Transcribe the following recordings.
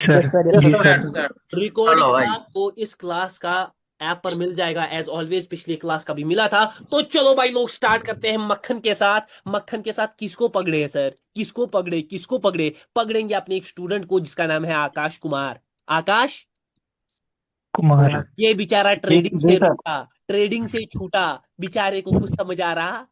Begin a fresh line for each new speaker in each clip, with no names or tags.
Yes
sir.
Sir,
जी
yes
sir.
Sir.
Recording
चलो भाई।
आपको इस क्लास का ऐप पर मिल जाएगा एज ऑलवेज, पिछली क्लास का भी मिला था। तो चलो भाई लोग स्टार्ट करते हैं मक्खन के साथ। मक्खन के साथ किसको पकड़े हैं सर? किसको पकड़े, किसको पकड़े? पकड़ेंगे अपने एक स्टूडेंट को जिसका नाम है आकाश कुमार। आकाश,
कुमार।
ये बेचारा
जी
ट्रेडिंग
जी
से
सर।
रुका, ट्रेडिंग से छूटा। बेचारे को कुछ समझ आ रहा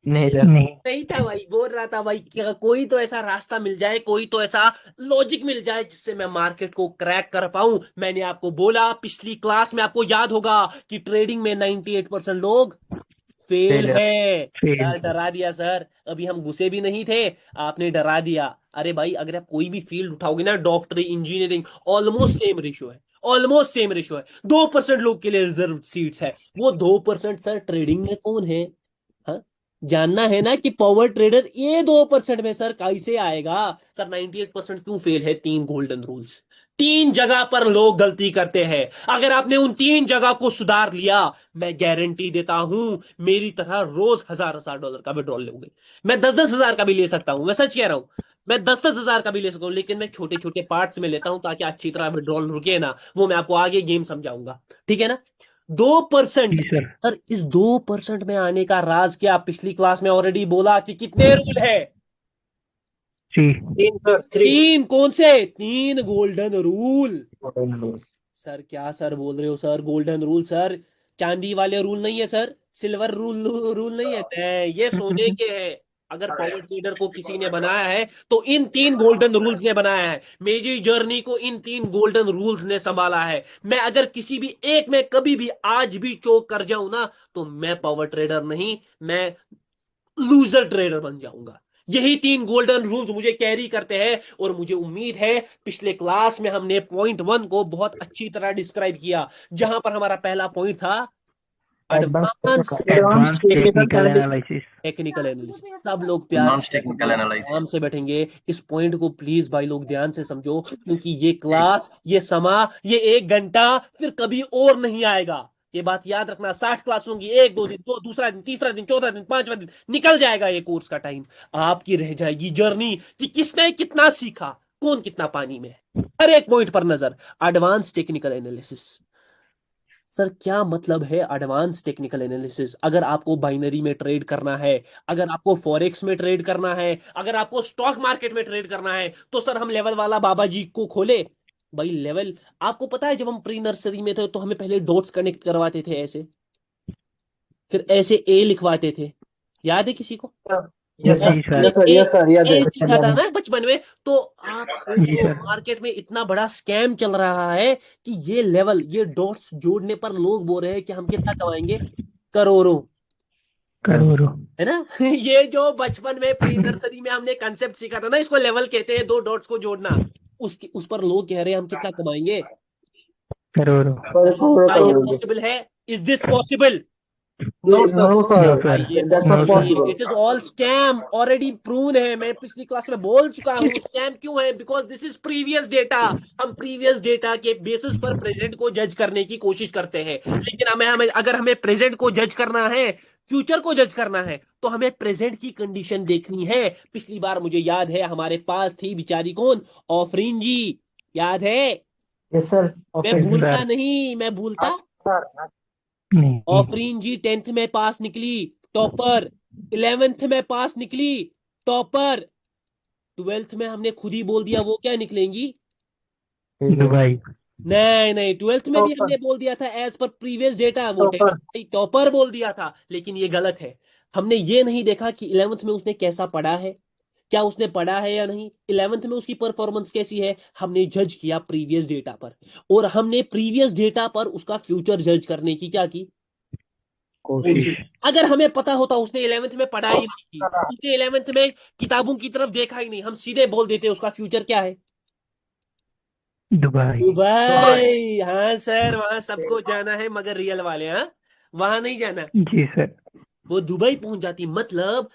नहीं सर।
नहीं।
नहीं था भाई। बोल रहा था भाई कि कोई तो ऐसा रास्ता मिल जाए, कोई तो ऐसा लॉजिक मिल जाए जिससे मैं मार्केट को क्रैक कर पाऊं। मैंने आपको बोला पिछली क्लास में, आपको याद होगा कि ट्रेडिंग में 98% लोग फेल
फेलियर।
है।
फेल।
यार डरा दिया सर, अभी हम घुसे भी नहीं थे, आपने डरा दिया। अरे भाई अगर आप कोई भी फील्ड उठाओगे ना, डॉक्टरी, इंजीनियरिंग, ऑलमोस्ट सेम रेशियो है। ऑलमोस्ट सेम रेशियो है। 2% लोग के लिए रिजर्व सीट्स है। वो 2% सर ट्रेडिंग में कौन है? हाँ, जानना है ना कि पावर ट्रेडर ये 2% में सर कैसे आएगा? सर 98% क्यों फेल है? तीन गोल्डन रूल्स। तीन जगह पर लोग गलती करते हैं। अगर आपने उन तीन जगह को सुधार लिया, मैं गारंटी देता हूं मेरी तरह रोज हजार हजार डॉलर का विड्रॉल लोगे। मैं 10-10 हजार का भी ले सकता हूं, मैं सच कह रहा हूं। मैं 10-10 हजार का भी ले सकता हूं, लेकिन मैं छोटे छोटे पार्ट्स में लेता हूं ताकि अच्छी तरह विड्रॉल रुके ना। वो मैं आपको आगे गेम समझाऊंगा, ठीक है ना? 2%।
जी सर।
सर इस 2% में आने का राज क्या? पिछली क्लास में ऑलरेडी बोला कि कितने रूल है।
जी।
तीन सर, थ्री।
तीन। कौन से? तीन गोल्डन रूल। सर क्या सर बोल रहे हो सर? गोल्डन रूल सर, चांदी वाले रूल नहीं है सर, सिल्वर रूल रूल नहीं है। नहीं, ये सोने के हैं। अगर पावर ट्रेडर को किसी ने बनाया है तो इन तीन गोल्डन रूल्स ने बनाया है। मेरी जर्नी को इन तीन गोल्डन रूल्स ने संभाला है। मैं अगर किसी भी एक में कभी भी आज भी चोक कर जाऊं ना, तो मैं पावर ट्रेडर नहीं, मैं लूजर ट्रेडर बन जाऊंगा। यही तीन गोल्डन रूल्स मुझे कैरी करते हैं। और मुझे उम्मीद है पिछले क्लास में हमने पॉइंट 1 को बहुत अच्छी तरह डिस्क्राइब किया, जहां पर हमारा पहला पॉइंट था
advance
advance
advance
advance
technical
technical
analysis.
Analysis.
Technical analysis. सब लोग प्यार
नॉन
से
टेक्निकल
बैठेंगे, आराम से
एनालिसिस।
बैठेंगे। इस पॉइंट को प्लीज भाई लोग ध्यान से समझो, क्योंकि ये क्लास, ये समा, ये 1 घंटा फिर कभी और नहीं आएगा। ये बात याद रखना। 60 क्लास होंगी, एक दो दिन, दो दूसरा दिन, तीसरा दिन, चौथा दिन, पांचवा दिन, निकल जाएगा ये कोर्स का टाइम। आपकी रह जाएगी जर्नी कि किसने कितना सीखा, कौन कितना पानी में है। हर एक पॉइंट पर नजर। Advance technical analysis. सर क्या मतलब है एडवांस टेक्निकल एनालिसिस? अगर आपको बाइनरी में ट्रेड करना है, अगर आपको फॉरेक्स में ट्रेड करना है, अगर आपको स्टॉक मार्केट में ट्रेड करना है, तो सर हम लेवल वाला बाबा जी को खोले। भाई लेवल, आपको पता है जब हम प्री नर्सरी में थे तो हमें पहले डॉट्स कनेक्ट करवाते थे ऐसे, फिर ऐसे ए लिखवाते थे। याद है किसी को?
यस
ऐसे
सर,
जी
हमने
सर।
यस सर,
ए
यस सर, याद है।
ए सीखा था ना बचपन में। तो आप सोच
जी
लो
सर।
मार्केट में इतना बड़ा स्कैम चल रहा है कि ये लेवल, ये डॉट्स जोड़ने पर लोग बोल रहे हैं कि हम कितना कमाएंगे, करोड़ों।
करोड़ों।
है ना? ये जो बचपन में प्री नर्सरी में हमने कंसेप्ट सीखा था ना, इसको लेवल कहते हैं, दो डॉट्स को जोड़ना। उसकी उस पर लोग कह रहे हैं हम कितना कमाएंगे।
करोड़ों।
क्या ये
करोगे।
पॉसिबल है? Is this possible?
No sir,
no
भाई
सर।
ये
that's
no
not
possible
sir.
नहीं है।
Possible.
It is all scam, already proven है। मैं पिछली क्लास में बोल चुका हूँ स्कैम क्यों है, because this is previous data. हम प्रीवियस डेटा के बेसिस पर प्रेजेंट को जज करने की कोशिश करते हैं। लेकिन हमें हमें अगर हमें प्रेजेंट को जज करना है, फ्यूचर को जज करना है, तो हमें प्रेजेंट की कंडीशन देखनी है। पिछली बार मुझे याद है हमारे पास थी बिचारी कौन, ऑफरीन जी। याद है?
यस सर,
मैं
ऑफिस।
भूलता
सर।
नहीं, मैं भूलता।
सर।
नहीं।
ऑफरीन जी 10th में पास निकली, टॉपर। 11th में पास निकली, टॉपर। 12th में हमने खुद ही बोल दिया वो क्या निकलेंगी।
दुबई।
नहीं नहीं, 12th में भी
टॉपर।
हमने बोल दिया था एज पर प्रीवियस डेटा वो
टॉपर।
टॉपर बोल दिया था। लेकिन ये गलत है। हमने ये नहीं देखा कि 11th में उसने कैसा पढ़ा है, क्या उसने पढ़ा है या नहीं, 11th में उसकी परफॉर्मेंस कैसी है। हमने जज किया प्रीवियस डेटा पर। और हमने प्रीवियस डेटा पर उसका फ्यूचर जज करने की क्या की,
कोशिश।
कोशिश। अगर हमें पता होता उसने 11th में पढ़ाई ही नहीं की, उसने 11th में किताबों की तरफ देखा ही नहीं, हम सीधे बोल देते उसका फ्यूचर क्या है,
दुबई।
दुबई।
दुबई। हाँ सर, वहां सबको जाना है मगर रियल वाले, हाँ, वहां नहीं जाना।
जी सर।
वो दुबई पहुंच जाती। मतलब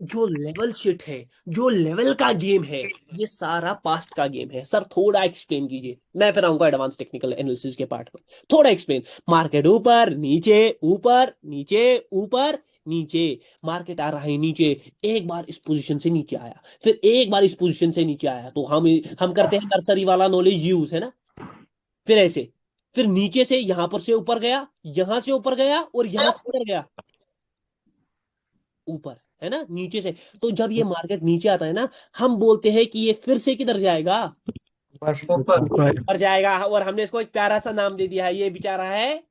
जो लेवल शिट है, जो लेवल का गेम है, ये सारा पास्ट का गेम है। सर थोड़ा एक्सप्लेन कीजिए, मैं फिर आऊंगा एडवांस टेक्निकल एनालिसिस के पार्ट पर। थोड़ा एक्सप्लेन। मार्केट ऊपर नीचे, ऊपर नीचे, ऊपर, नीचे, मार्केट आ रहा है नीचे, एक बार इस पोजीशन से नीचे आया, फिर एक बार इस पोजीशन से नीचे आया, तो हम करते हैं नर्सरी वाला नॉलेज यूज, है ना। फिर ऐसे, फिर नीचे से यहां पर से ऊपर गया, यहां से ऊपर गया, और यहां से ऊपर गया, ऊपर, है ना, नीचे से। तो जब ये मार्केट नीचे आता है ना, हम बोलते हैं कि ये फिर से किधर जाएगा,
ऊपर
ऊपर
ऊपर जाएगा। और हमने इसको एक प्यारा सा नाम दे दिया है, ये बेचारा है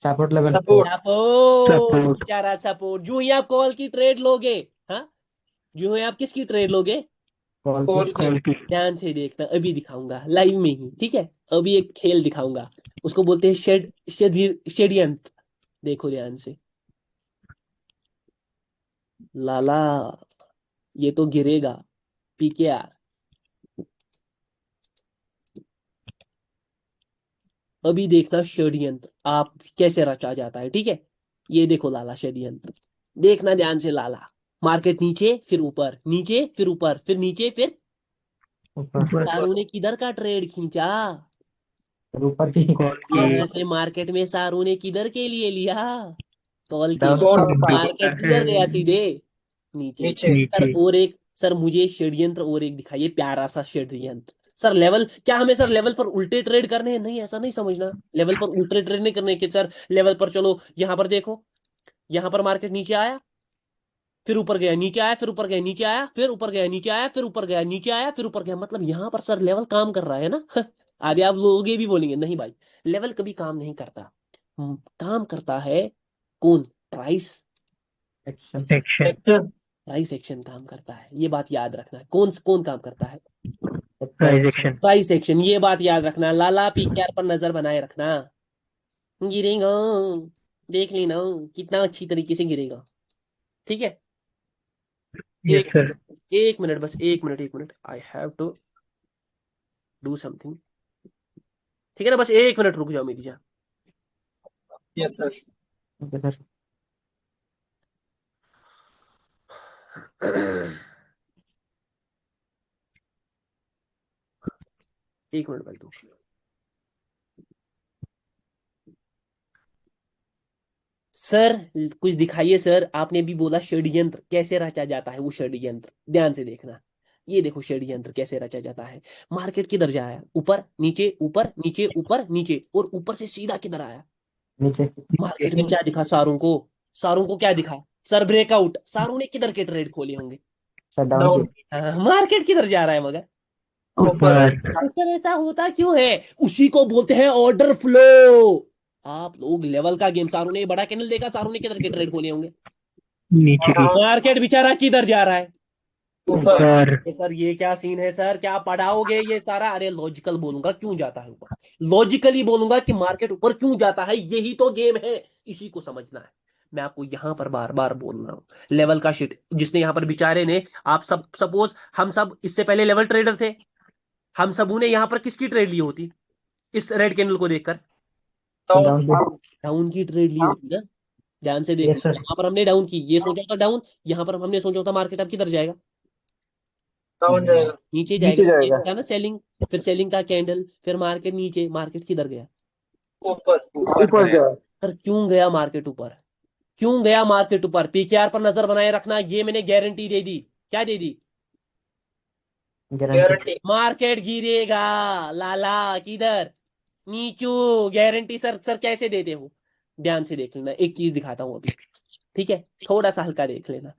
सपोर्ट लेवल
सपोर्ट।
सपोर्ट
बेचारा सपोर्ट। जो ही आप कॉल की ट्रेड लोगे, हाँ, जो ही आप किसकी ट्रेड लोगे,
कॉल
कॉल की
ध्यान से देखना, अभी दिखाऊंगा लाइव में ही, ठीक है। अभी एक खेल दिखाऊंगा, उसको बोलते हैं षड्यंत्र। देखो ध्यान से, लाला, ये तो गिरेगा, पीकेआर। अभी देखना षड्यंत्र आप कैसे रचा जाता है, ठीक है। ये देखो लाला षड्यंत्र, देखना ध्यान से। लाला, मार्केट नीचे फिर ऊपर, नीचे फिर ऊपर, फिर नीचे, फिर
ऊपर
ऊपर
सारू ने किधर का ट्रेड खींचा,
ऊपर की
कॉल की
यहाँ से मार्केट में सारू ने किधर के लिए लिया, कॉल के
डाउन
लिए।
होता
मार्केट
है
किधर गया, सीधे नीचे। सर
नीचे।
और एक, सर मुझे षड्यंत्र और एक दिखाइए, प्यारा सा षड्यंत्र। सर लेवल क्या, हमें सर लेवल पर उल्टे ट्रेड करने हैं, नहीं ऐसा नहीं समझना। लेवल पर उल्टे ट्रेड नहीं करने के सर, लेवल पर चलो, यहां पर देखो, यहां पर मार्केट नीचे आया, फिर ऊपर गया, नीचे आया, फिर ऊपर गया, नीचे आया, फिर ऊपर गया, नीचे आया, फिर ऊपर गया, नीचे आया, फिर ऊपर गया। मतलब यहां पर सर लेवल काम कर रहा है ना। आधे आप लोग ये भी बोलेंगे नहीं भाई, लेवल कभी काम नहीं करता। काम करता है कौन, price
action
action
price action काम करता है। ये बात याद रखना, कौन कौन काम करता है,
प्राइस एक्शन।
Price action. ये बात याद रखना। लाला पीकेआर पर नजर बनाए रखना, गिरेगा, देख लेना कितना अच्छी तरीके से गिरेगा, ठीक है।
यस
एक
सर।
एक मिनट, बस एक मिनट, एक minute, I have to do something, ठीक है ना। बस एक मिनट रुक जाओ मेरी जान।
ओके सर
एक मिनट भाई तू। सर कुछ दिखाइए सर, आपने भी बोला षड्यंत्र कैसे रचा जाता है, वो षड्यंत्र ध्यान से देखना। ये देखो षड्यंत्र कैसे रचा जाता है। मार्केट किधर जाया, ऊपर नीचे, ऊपर नीचे, ऊपर नीचे, और ऊपर से सीधा किधर आया,
नीचे
मार्केट में क्या दिखा सारों को, सारों को क्या दिखा, सर ब्रेकआउट। सारों ने किधर के ट्रेड खोले होंगे,
सर डाउन की
मार्केट किधर जा रहा है मगर।
ऊपर
तो सर ऐसा होता क्यों है, उसी को बोलते हैं ऑर्डर फ्लो। आप लोग लेवल का गेम, सारों ने बड़ा कैंडल देखा, सारों ने किधर के ट्रेड खोले होंगे,
नीचे की
मार्केट बेचारा किधर जा रहा है,
ऊपर।
सर ये क्या सीन है सर, क्या पढ़ाओगे ये सारा। अरे लॉजिकल बोलूंगा क्यों जाता है ऊपर, लॉजिकली बोलूंगा कि मार्केट ऊपर क्यों जाता है, यही तो गेम है, इसी को समझना है। मैं आपको यहां पर बार बार बोल रहा हूं, लेवल का शिट जिसने यहां पर बेचारे ने, आप सब सपोज हम सब इससे पहले लेवल ट्रेडर थे, हम सबों ने यहां पर किसकी ट्रेड ली होती, इस रेड कैंडल को देखकर
डाउन की
डाउन की ट्रेड ली होती ना। ध्यान से देखो,
यस सर
यहां पर हमने डाउन की, ये सोचा था डाउन, यहां पर हमने सोचा था मार्केट अब किधर जाएगा, नीचे जाएगा, ये था ना सेलिंग। फिर सेलिंग का कैंडल, फिर मार्केट नीचे, मार्केट किधर गया,
ऊपर जाओ
सर क्यों गया मार्केट ऊपर, क्यों गया मार्केट ऊपर। पीकेआर पर नजर बनाए रखना, ये मैंने गारंटी दे दी, क्या दे दी,
गारंटी
मार्केट गिरेगा, लाला किधर, नीचू, गारंटी। सर सर कैसे देते हो, ध्यान से देख लेना, एक चीज दिखाता हूं अभी, ठीक है, थोड़ा सा हल्का देख लेना।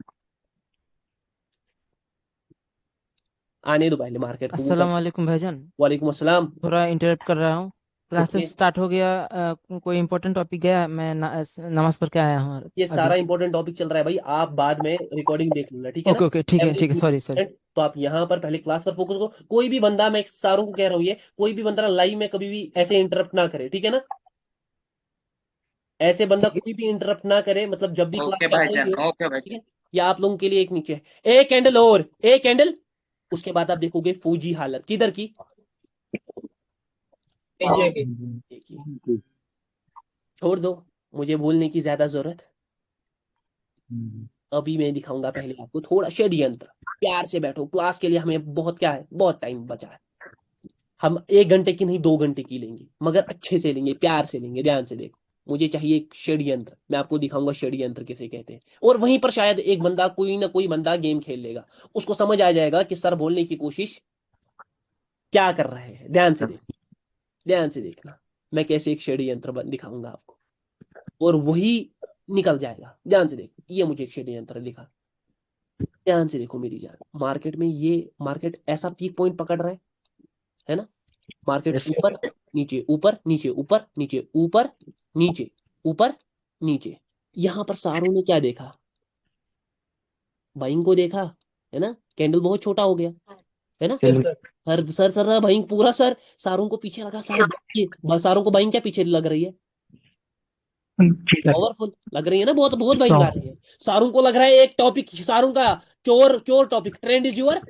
आने दो पहले मार्केट को
अस्सलाम
ऊपर।
वालेकुम भाईजान।
वालेकुम अस्सलाम।
थोड़ा इंटरप्ट कर रहा हूँ,
ओके,
क्लासेस स्टार्ट हो गया। कोई इंपॉर्टेंट टॉपिक गया, मैं नमाज पढ़ के आया हूँ
ये
अभी।
सारा इंपॉर्टेंट टॉपिक चल रहा है भाई, आप बाद में रिकॉर्डिंग देख लेना, ठीक है ना।
ओके ओके, ठीक है
एवरी
ठीक है,
फ्यू
सॉरी सॉरी।
सेकंड, तो आप यहाँ पर पहले क्लास पर फोकस करो। कोई भी बंदा, मैं सारों को कह रहा हूँ, ये कोई भी बंदा लाइव में कभी भी ऐसे इंटरप्ट ना करे, ठीक है ना। ऐसे बंदा
ठीक है
कोई भी इंटरप्ट ना करे, मतलब जब भी क्लास
ओके
चल रही
भाईजान,
हो,
ओके
ठीक
भाईजान।
है। या आप लोगों के लिए एक नीचे है, एक कैंडल और एक कैंडल, उसके बाद आप देखोगे फौजी हालत किधर की, देखिए। छोड़ दो, मुझे बोलने की ज्यादा जरूरत, अभी मैं दिखाऊंगा पहले आपको थोड़ा षड्यंत्र। प्यार से बैठो, क्लास के लिए हमें बहुत क्या है, बहुत टाइम बचा है। हम 1 घंटे की नहीं 2 घंटे की लेंगे, मगर अच्छे से लेंगे, प्यार से लेंगे, ध्यान से देखो। मुझे चाहिए एक षड्यंत्र, मैं आपको दिखाऊंगा षड्यंत्र किसे कहते हैं। और वहीं पर शायद एक बंदा, कोई ना कोई बंदा गेम खेल लेगा, उसको समझ आ जाएगा कि सर बोलने की कोशिश क्या कर रहे हैं। ध्यान से देख, ध्यान से देखना, मैं कैसे एक षड्यंत्र दिखाऊंगा आपको, और वही निकल जाएगा। ध्यान से देख, ये मुझे एक षड्यंत्र दिखा, ध्यान से देखो मेरी जान। मार्केट में ये मार्केट ऐसा पीक पॉइंट पकड़ रहा है ना, मार्केट
Yes,
ऊपर नीचे ऊपर नीचे ऊपर नीचे ऊपर नीचे ऊपर नीचे। यहां पर सारों ने क्या देखा, बाइंग को देखा, है ना, कैंडल बहुत छोटा हो गया, है ना।
Yes,
sir sir sir buying पूरा, सर सारों को पीछे लगा, सारों को बाइंग क्या पीछे लग रही है,
जी सर।
पावरफुल लग रही है ना, बहुत बहुत बाइंग आ
स्ट्रॉन्ग।
रही है। सारों को लग रहा है एक टॉपिक, सारों का चोर चोर topic, trend is your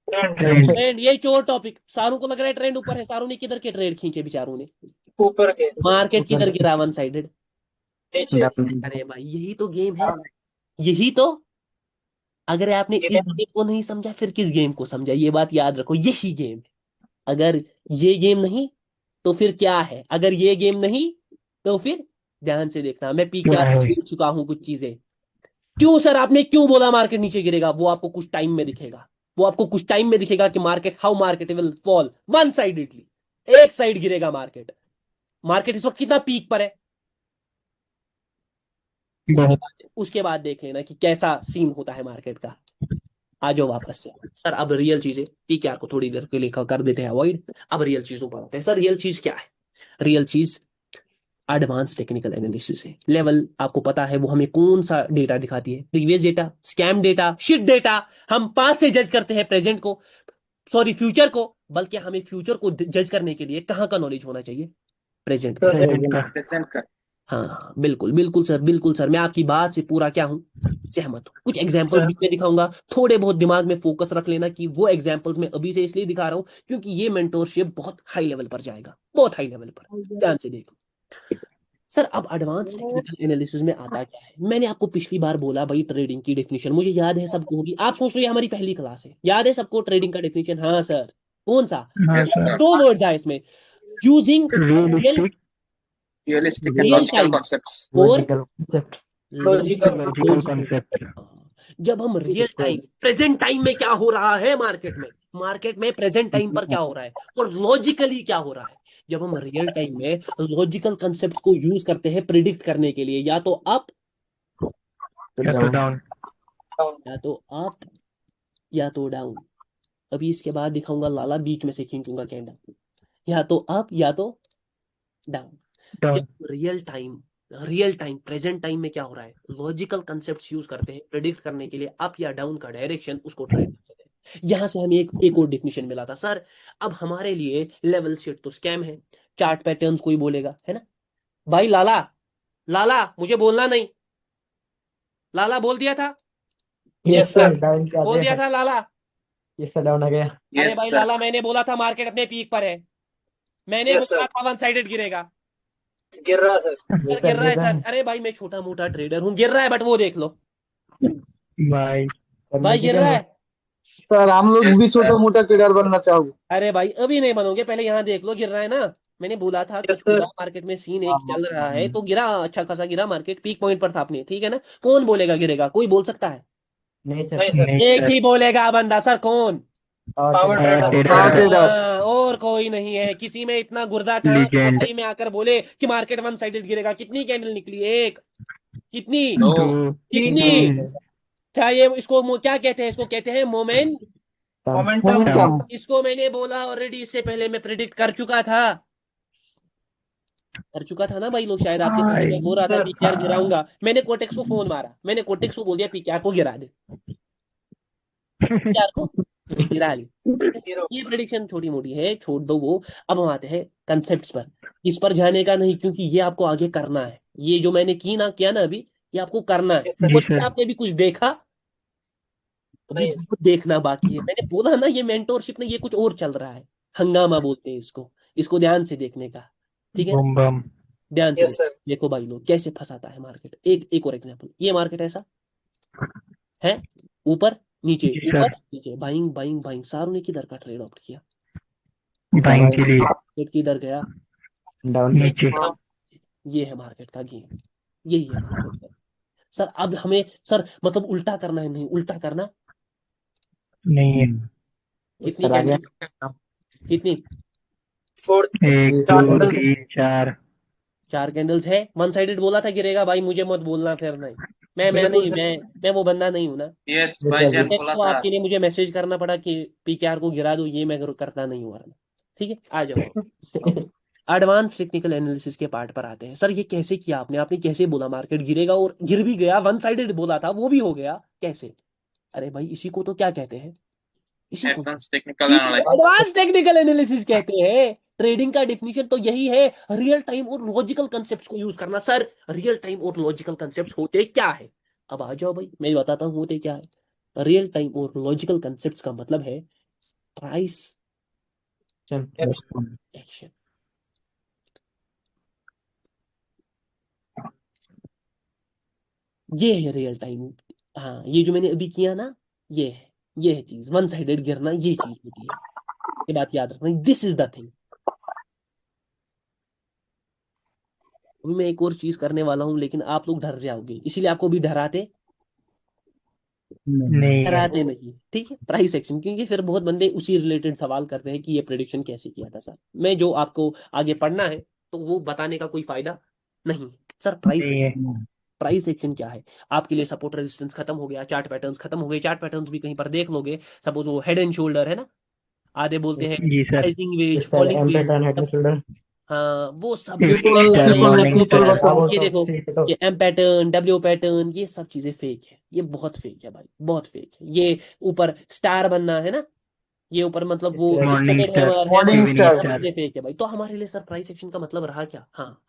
trend.
Trend, ये चोर टॉपिक, सारों को लग रहा है ट्रेंड ऊपर है। सारों ने किधर के ट्रेड खींचे बेचारों ने,
ऊपर के,
मार्केट किधर
ऊपर
गिरा, वन साइडेड।
नीचे,
अरे भाई यही तो गेम है, यही तो। अगर आपने इस गेम को नहीं समझा फिर किस गेम को समझा, ये बात याद रखो, यही गेम है। अगर ये गेम नहीं तो फिर क्या है, अगर ये गेम नहीं तो फिर, ध्यान से देखना, मैं पी के
क्या है?
बोल चुका हूं कुछ चीजें। क्यों सर आपने क्यों बोला मार्केट नीचे गिरेगा, वो आपको कुछ टाइम में दिखेगा, वो आपको कुछ टाइम में दिखेगा कि market, how market will fall one sidedly, एक साइड गिरेगा मार्केट। मार्केट इस वक्त कितना पीक पर है,
बहुत।
उसके बाद देख लेना कि कैसा सीन होता है मार्केट का। आ जाओ वापस से सर, अब रियल चीजें, पीकेआर को थोड़ी देर के लिए कर देते हैं अवॉइड, अब रियल चीजों पर आते हैं। सर रियल चीज क्या है, रियल चीज एडवांस टेक्निकल एनालिसिस है। लेवल आपको पता है वो हमें कौन सा डेटा दिखाती है, previous data, scam data, shit data. हम पास से जज करते हैं प्रेजेंट को, सॉरी फ्यूचर को, बल्कि हमें फ्यूचर को जज करने के लिए कहाँ का नॉलेज होना चाहिए, प्रेजेंट का।
प्रेजेंट का।
हाँ बिल्कुल बिल्कुल सर, बिल्कुल सर, मैं आपकी बात से पूरा क्या हूं, सहमत हूं। कुछ एग्जांपल्स भी मैं दिखाऊंगा, थोड़े बहुत दिमाग में फोकस रख लेना कि वो एग्जांपल्स मैं अभी से इसलिए दिखा रहा हूं क्योंकि ये मेंटोरशिप बहुत हाई लेवल पर जाएगा, बहुत हाई लेवल पर। ध्यान से देखो सर, अब एडवांस टेक्निकल एनालिसिस में आता क्या है। मैंने आपको पिछली बार बोला भाई ट्रेडिंग की डेफिनेशन मुझे याद है सबको होगी, आप सोच रहे हो ये हमारी पहली क्लास है, याद है सबको ट्रेडिंग का डेफिनेशन। हाँ सर, कौन सा,
हाँ सर।
दो वर्ड्स आए इसमें, using real
realistic
real time और
logical concept.
Logical
logical concept.
जब हम रियल टाइम, प्रेजेंट टाइम में क्या हो रहा है मार्केट में, मार्केट में प्रेजेंट टाइम पर क्या हो रहा है और लॉजिकली क्या हो रहा है, जब हम रियल टाइम में लॉजिकल कंसेप्ट को यूज करते हैं प्रिडिक्ट करने के लिए, या तो अप,
या तो डाउन।
या तो अप, या तो डाउन। अभी इसके बाद दिखाऊंगा लाला, बीच में से खींचूंगा कैंडल, या तो अप या तो डाउन।
डाउन।
जब रियल टाइम प्रेजेंट टाइम में क्या हो रहा है, लॉजिकल कंसेप्ट यूज करते हैं प्रेडिक्ट करने के लिए अप या डाउन का डायरेक्शन, उसको ट्रेड करते हैं। यहां से हमें एक और डेफिनेशन मिला था सर। अब हमारे लिए लेवल शिट तो स्कैम है, चार्ट पैटर्न्स कोई बोलेगा, है ना भाई। लाला, लाला मुझे बोलना नहीं, लाला बोल दिया था,
Yes sir, down पे आ
बोल दिया
गया।
था लाला।
Yes sir, down आ गया।
अरे भाई लाला, मैंने बोला था मार्केट अपने पीक पर है, मैंने बोला था वन साइडेड गिरेगा,
गिर रहा सर।
सर गिर रहा है सर। अरे भाई मैं छोटा मोटा ट्रेडर हूँ, गिर रहा है, बट वो देख लो
भाई।
भाई गिर रहा है।
सर हम लोग भी छोटा मोटा ट्रेडर बनना चाहोगे।
अरे भाई अभी नहीं बनोगे, पहले यहाँ देख लो, गिर रहा है ना। मैंने बोला था कुछ गिरा मार्केट में, सीन एक चल रहा है तो गिरा, अच्छा खासा गिरा मार्केट, पीक पॉइंट पर था अपने, ठीक है ना। कौन बोलेगा गिरेगा, कोई बोल सकता है,
नहीं सर,
नहीं
एक
सर।
ही बोलेगा बंदा सर, कौन,
पावर
ट्रेडर।
ट्रेडर।
हाँ, और कोई नहीं है। किसी में इतना गुर्दा कहाँ है
Legend।
भाई में आकर बोले कि मार्केट वन साइडेड गिरेगा। कितनी कैंडल निकली, एक, कितनी,
दो।
कितनी, क्या ये, इसको क्या कहते हैं, इसको कहते हैं मोमेंट,
मोमेंटम।
इसको मैंने बोला ऑलरेडी, इससे पहले मैं प्रिडिक्ट कर चुका था ना भाई लोग, शायद आपके साथ मैं हो रहा था पीकेआर गिराऊंगा, मैंने कोटेक्स को फोन मारा, मैंने कोटेक्स को बोल दिया पीकेआर को गिरा दे, पीकेआर को गिरा ली। ये प्रेडिक्शन छोटी मोटी है, छोड़ दो वो। अब हम आते हैं कंसेप्ट्स पर, इस पर जाने का नहीं क्योंकि ये आपको आगे करना है। ये जो मैंने किया ना अभी, ये आपको करना है।
जी सर।
आपने भी कुछ देखा, अभी बहुत देखना बाकी है। मैंने बोला ना ये मेंटोरशिप में ये कुछ और चल रहा है, हंगामा बोलते हैं इसको, इसको ध्यान से देखने का, ठीक है ना?
बम बम।
ध्यान से देखो भाई लोग कैसे फंसाता है मार्केट। एक और एग्जांपल, ये मार्केट ऐसा है, ऊपर नीचे
जी सर।
ऊपर नीचे, बाइंग बाइंग बाइंग, सारों ने किधर का ट्रेड ऑप्ट किया,
बाइंग के लिए।
मार्केट किधर गया,
डाउन।
नीचे।
ये है मार्केट का गेम, यही है मार्केट का। सर अब हमें सर मतलब उल्टा करना है, नहीं उल्टा करना।
नहीं है।
कितनी
सर आ गया।
कैंडल, कितनी?
4
एक
चार
दो
कैंडल्स।
3 4।
4 कैंडल्स है। वन साइडेड बोला था गिरेगा भाई, मुझे मत बोलना फिर। नहीं मैं
बिल्कुल
नहीं,
सर।
मैं वो बंदा नहीं हूं ना।
यस
ये
भाईजान
चाहिए।
बोला
तो
था।
आपके लिए मुझे मैसेज करना पड़ा कि पीकेआर को गिरा दो, ये मैं करता नहीं हूँ वरना। ठीक है, आ जाओ। एडवांस टेक्निकल एनालिसिस के पार्ट पर आते हैं। सर ये कैसे किया आपने, आपने कैसे बोला मार्केट गिरेगा और गिर भी गया, वन साइडेड बोला था वो भी हो गया, कैसे? अरे भाई इसी को तो क्या कहते हैं, इसी को
advance technical analysis.
Advance technical analysis कहते हैं। ट्रेडिंग का डिफिनीशन तो यही है, रियल टाइम और लॉजिकल कंसेप्ट्स को यूज करना। सर रियल टाइम और लॉजिकल कंसेप्ट्स होते क्या है? अब आ जाओ भाई, मैं बताता हूँ होते क्या है। रियल टाइम और लॉजिकल कंसेप्ट्स का मतलब है प्राइस एक्शन। ये है रियल टाइम। हाँ ये जो मैंने अभी किया ना, ये है चीज, वन साइडेड गिरना, ये चीज होती है। ये बात याद रखना, दिस इज द थिंग। अभी मैं एक और चीज करने वाला हूँ, लेकिन आप लोग डर जाओगे, इसीलिए आपको भी डराते
नहीं है।
डराते नहीं। ठीक है, प्राइस एक्शन, क्योंकि फिर बहुत बंदे उसी रिलेटेड सवाल करते हैं कि ये प्रेडिक्शन कैसे किया था सर। मैं जो आपको आगे पढ़ना है तो वो बताने का कोई फायदा नहीं। सर
नहीं है।
प्राइस एक्शन क्या है? आपके लिए सपोर्ट रेजिस्टेंस खत्म हो गया, चार्ट पैटर्न्स खत्म हो गए, चार्ट पैटर्न्स भी कहीं पर देख लोगे। सपोज वो हेड एंड शोल्डर है ना, आधे बोलते हैं
जी sir.
Rising wedge,
yes sir,
falling
M
wedge,
pattern, head and shoulder.
हाँ वो सब
ट्रिपल ट्रिपल वे
मॉर्निंग
ट्रिपल
सर।
क्या
बटन।
ये
बोलता हूँ,
देखो,
ठीक है तो।
ये एम पैटर्न, डब्ल्यू पैटर्न, ये सब चीजें फेक है, ये बहुत फेक है भाई, बहुत फेक है। ये ऊपर स्टार बनना है ना, ये ऊपर मतलब वो
morning
inverted
star,
hammer
morning
hammer, ये
इवनिंग
स्टार।
सब
स्टार।
चीजें फेक है भाई। तो हमारे लिए सर प्राइस एक्शन का मतलब रहा क्या? हाँ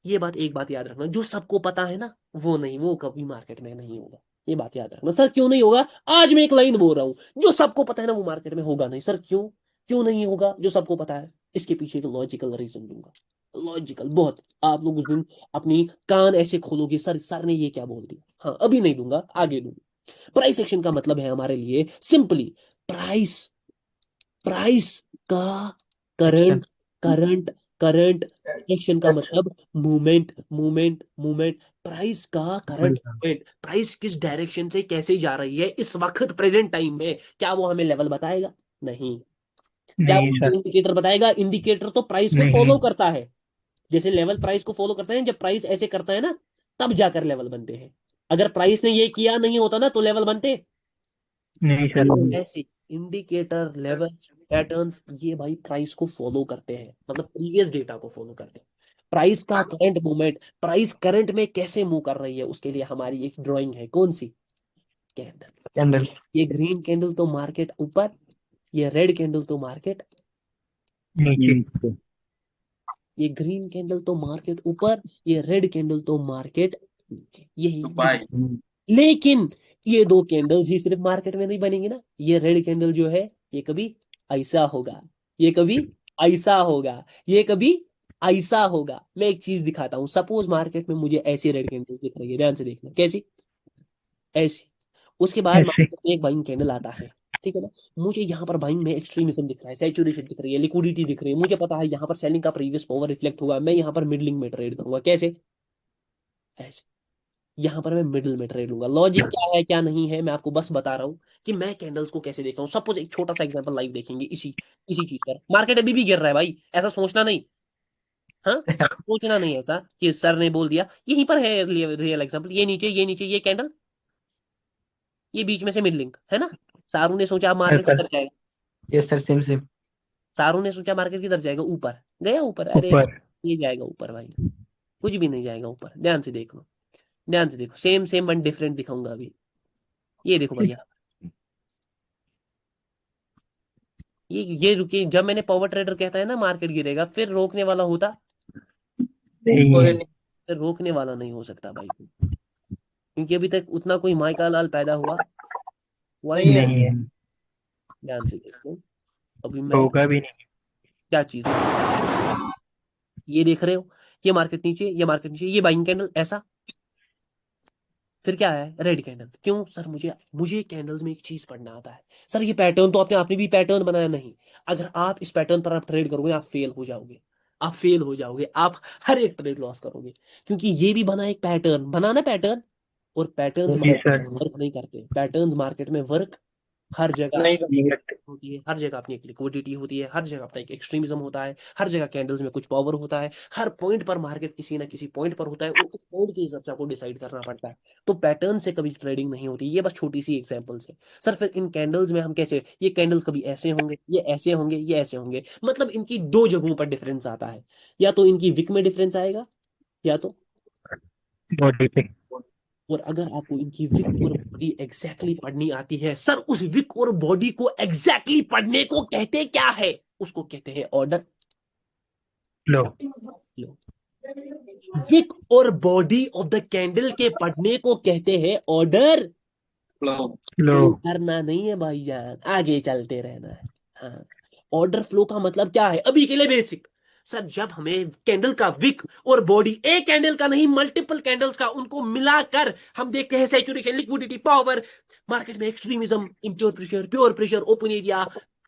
ये बात, एक बात याद रखना, जो सबको पता है ना वो नहीं, वो कभी मार्केट में नहीं होगा। ये बात याद रखना। सर क्यों नहीं होगा? आज मैं एक लाइन बोल रहा हूँ, जो सबको पता है ना वो मार्केट में होगा नहीं। सर क्यों, क्यों नहीं होगा जो सबको पता है? इसके पीछे एक लॉजिकल रीजन दूंगा, लॉजिकल बहुत। आप लोग उस दिन अपनी कान ऐसे खोलोगे, सर सर ने ये क्या बोल दिया। हाँ अभी नहीं दूंगा, आगे दूंगा। प्राइस एक्शन का मतलब है हमारे लिए सिंपली प्राइस, प्राइस का
action.
Current, current current action का
एक्शन।
मतलब मूवमेंट, मूवमेंट, मूवमेंट। प्राइस का करंट मूवमेंट, प्राइस किस डायरेक्शन से कैसे जा रही है इस वक्त प्रेजेंट टाइम में, क्या वो हमें लेवल बताएगा? नहीं। क्या
नहीं
वो
सर।
इंडिकेटर बताएगा? इंडिकेटर तो प्राइस को
नहीं।
फॉलो करता है। जैसे लेवल प्राइस को फॉलो करते हैं, जब प्राइस ऐसे करता है ना तब जाकर लेवल बनते हैं। अगर प्राइस ने ये किया नहीं होता ना तो लेवल बनते
नहीं सर।
ऐसे। इंडिकेटर, लेवल, पैटर्न्स, ये भाई प्राइस को फॉलो करते हैं, मतलब प्रीवियस डेटा को फॉलो करते हैं। प्राइस का करंट मूवमेंट, प्राइस करंट में कैसे मूव कर रही है उसके लिए हमारी एक ड्राइंग है। कौन सी? कैंडल।
कैंडल।
ये ग्रीन कैंडल तो मार्केट ऊपर, ये रेड कैंडल तो मार्केट,
नीचे।
ये ग्रीन कैंडल तो मार्केट ऊपर, ये रेड कैंडल तो मार्केट नीचे। यही लेकिन ये दो कैंडल्स ही सिर्फ मार्केट में नहीं बनेंगी ना। ये रेड कैंडल जो है ये कभी ऐसा होगा, ये कभी ऐसा होगा, ये कभी ऐसा होगा। मैं एक चीज दिखाता हूं, सपोज मार्केट में मुझे ऐसी रेड कैंडल्स दिख रही है, ध्यान से देखना कैसी, ऐसी। उसके बाद
ऐसे।
मार्केट में एक बाइंग कैंडल आता है, ठीक है ना। मुझे यहाँ पर बाइंग में एक्सट्रीमिज्म दिख रहा है, सैचुरेशन दिख रही है, लिक्विडिटी दिख रही है, मुझे पता है यहाँ पर सेलिंग का प्रीवियस पावर रिफ्लेक्ट होगा। मैं यहाँ पर मिडलिंग में ट्रेड करूंगा, कैसे? ऐसे। यहां पर मैं मिडिल में ट्रेड लूंगा। लॉजिक क्या है क्या नहीं है मैं आपको बस बता रहा हूं कि मैं कैंडल्स को कैसे देखता हूं। सपोज एक छोटा सा एग्जांपल लाइव देखेंगे, इसी इसी चीज पर। मार्केट अभी भी गिर रहा है भाई, ऐसा सोचना नहीं। हाँ सोचना नहीं ऐसा कि सर ने बोल दिया। यहीं पर है रियल एग्जांपल, ये नीचे, ये नीचे, ये कैंडल, ये बीच में से मिड लिंक है ना। सारू ने सोचा मार्केट
सर
किधर जाएगा,
यस सर, सेम सेम।
सारू ने सोचा मार्केट किधर जाएगा, ऊपर गया, ऊपर। अरे
ऊपर।
ये जाएगा ऊपर भाई, कुछ भी नहीं जाएगा ऊपर। ध्यान से देख लो, ध्यान से देखो, सेम सेम वन डिफरेंट दिखाऊंगा अभी। ये देखो भैया, ये रुके। जब मैंने पावर ट्रेडर कहता है ना मार्केट गिरेगा, फिर रोकने वाला होता,
नहीं है।
फिर रोकने वाला नहीं हो सकता भाई, क्योंकि अभी तक उतना कोई माइका लाल पैदा हुआ नहीं है।
नहीं है।
ध्यान से देखो, अभी मैं
होगा भी नहीं।
क्या चीज है, ये देख रहे हो, ये मार्केट नीचे, ये मार्केट नीचे, ये बाइंग कैंडल ऐसा, फिर क्या है, रेड कैंडल। क्यों सर? मुझे मुझे कैंडल्स में एक चीज पढ़ना आता है। सर ये पैटर्न तो आपने भी पैटर्न बनाया नहीं। अगर आप इस पैटर्न पर आप ट्रेड करोगे आप फेल हो जाओगे। आप फेल हो जाओगे, आप हर एक ट्रेड लॉस करोगे, क्योंकि ये भी बना एक पैटर्न, बना ना पैटर्न। और पैटर्न्स
जी
मार्केट
सर।
में वर्क नहीं करते, पैटर्न्स मार्केट में वर्क हर जगह
नहीं
नहीं करते।
होती है, हर जगह अपनी एक लिक्विडिटी होती है, हर जगह अपना एक एक्सट्रीमिज्म होता है, हर जगह कैंडल्स में कुछ पावर होता है, हर पॉइंट पर मार्केट किसी ना किसी पॉइंट पर होता है, और उस पॉइंट के हिसाब से आपको डिसाइड करना पड़ता है। तो पैटर्न से कभी ट्रेडिंग नहीं होती। ये बस छोटी सी एग्जांपल्स है सर। फिर इन कैंडल्स में हम कैसे, ये कैंडल्स कभी ऐसे होंगे, ये ऐसे होंगे, ये ऐसे होंगे, मतलब इनकी दो जगहों पर डिफरेंस आता है, या तो इनकी विक में डिफरेंस आएगा, या तो,
बॉडी पे।
और अगर आपको इनकी विक और बॉडी एग्जैक्टली पढ़नी आती है सर, उस विक और बॉडी को एग्जैक्टली पढ़ने को कहते क्या है? उसको कहते हैं ऑर्डर
लो।
लो। विक और बॉडी ऑफ द कैंडल के पढ़ने को कहते हैं ऑर्डर
लो।
करना नहीं है भाईजान, आगे चलते रहना है। हाँ, ऑर्डर फ्लो का मतलब क्या है अभी के लिए बेसिक। सर जब हमें कैंडल का विक और बॉडी, एक कैंडल का नहीं मल्टीपल कैंडल्स का, उनको मिलाकर हम देखते हैं सैचुरेशन, लिक्विडिटी, पावर, मार्केट में extremism, impure pressure, pure pressure, open area,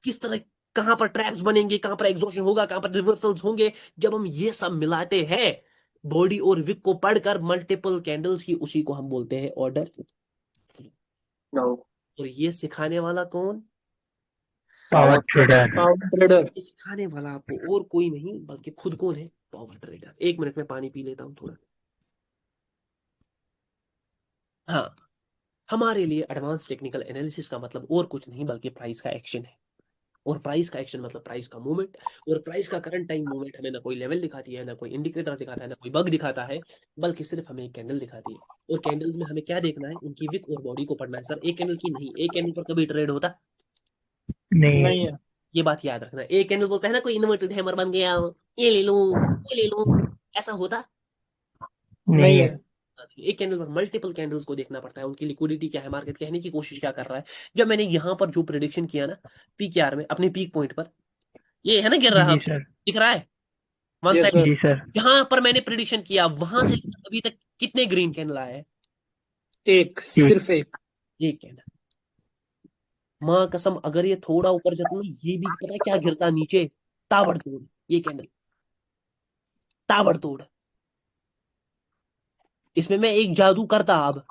किस तरह, कहां पर ट्रैप्स बनेंगे, कहां पर एग्जॉशन होगा, कहां पर रिवर्सल्स होंगे। जब हम ये सब मिलाते हैं बॉडी और विक को पढ़कर मल्टीपल कैंडल्स की, उसी को हम बोलते हैं ऑर्डर। और ये सिखाने वाला कौन?
Power trader.
ट्रेडर।
ये सिखाने वाला आपको और कोई नहीं बल्कि खुद कौन है? Power trader. एक मिनट में पानी पी लेता हूं थोड़ा। हाँ, हमारे लिए एडवांस टेक्निकल एनालिसिस का मतलब और कुछ नहीं बल्कि प्राइस का एक्शन है। और प्राइस का एक्शन मतलब प्राइस का मूवमेंट। और प्राइस का करंट टाइम मूवमेंट हमें ना कोई लेवल दिखाती है, ना कोई इंडिकेटर दिखाता है, ना कोई बग दिखाता है, बल्कि सिर्फ हमें एक कैंडल दिखाती है। और कैंडल में हमें क्या देखना है? उनकी विक और बॉडी को पढ़ना है सर। एक कैंडल की नहीं, एक कैंडल पर कभी ट्रेड होता
नहीं।
नहीं है।
ये बात याद रखना। एक कैंडल बोलता है ना कोई इन्वर्टेड हैमर बन गया, ये ले लो, वो ले लो, ऐसा होता
नहीं
नहीं है।
है।
एक कैंडल पर मल्टीपल कैंडल्स को देखना पड़ता है, उनकी लिक्विडिटी क्या है, मार्केट कहने की कोशिश क्या कर रहा है। जब मैंने यहां पर जो प्रिडिक्शन किया ना, पीकेआर में अपने पीक पॉइंट पर, ये है ना गिर रहा,
जी सर।
दिख रहा है वन
यस
साइड।
सर।
जी सर।
जहां पर मैंने प्रिडिक्शन किया वहां से अभी तक कितने ग्रीन कैंडल आए हैं?
एक, सिर्फ एक।
एक कैंडल। मां कसम, अगर ये थोड़ा ऊपर जाता ना, ये भी पता है क्या गिरता नीचे? ताबड़तोड़। ये कैंडल ताबड़तोड़। इसमें मैं एक जादू करता अब,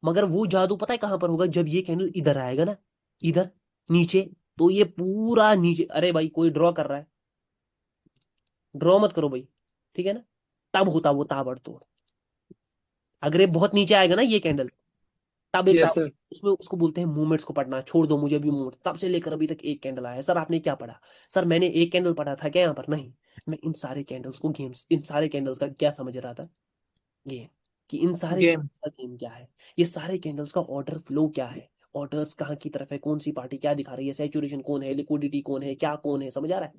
मगर वो जादू पता है कहां पर होगा? जब ये कैंडल इधर आएगा ना, इधर नीचे, तो ये पूरा नीचे, अरे भाई कोई ड्रॉ कर रहा है, ड्रॉ मत करो भाई, ठीक है ना? तब होता वो ताबड़तोड़। अगर ये बहुत नीचे आएगा ना ये कैंडल, तब एक
यस सर।
उसमें उसको बोलते हैं मूवमेंट्स को पढ़ना। छोड़ दो मुझे भी मूवमेंट। तब से लेकर अभी तक एक कैंडल आया है। सर आपने क्या पढ़ा? सर मैंने एक कैंडल पढ़ा था क्या यहाँ पर? नहीं, मैं इन सारे कैंडल्स को गेम्स, इन सारे कैंडल्स का क्या समझ रहा था? गेम। कि इन सारे
गेम।
कैंडल्स का गेम क्या है, ये सारे कैंडल्स का ऑर्डर फ्लो क्या है, ऑर्डर्स कहाँ की तरफ है, कौन सी पार्टी क्या दिखा रही है, सैचुरेशन कौन है, लिक्विडिटी कौन है, क्या कौन है, समझ आ रहा है?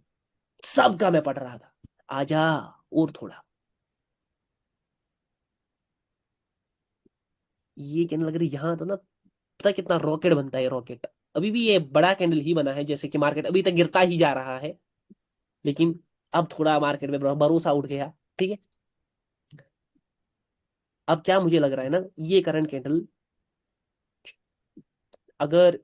सबका मैं पढ़ रहा था। आजा और थोड़ा। ये कैंडल अगर यहाँ तो ना, पता है कितना रॉकेट बनता है रॉकेट। अभी भी ये बड़ा कैंडल ही बना है, जैसे कि मार्केट अभी तक गिरता ही जा रहा है, लेकिन अब थोड़ा मार्केट में भरोसा उठ गया, ठीक है। अब क्या मुझे लग रहा है ना, ये करंट कैंडल अगर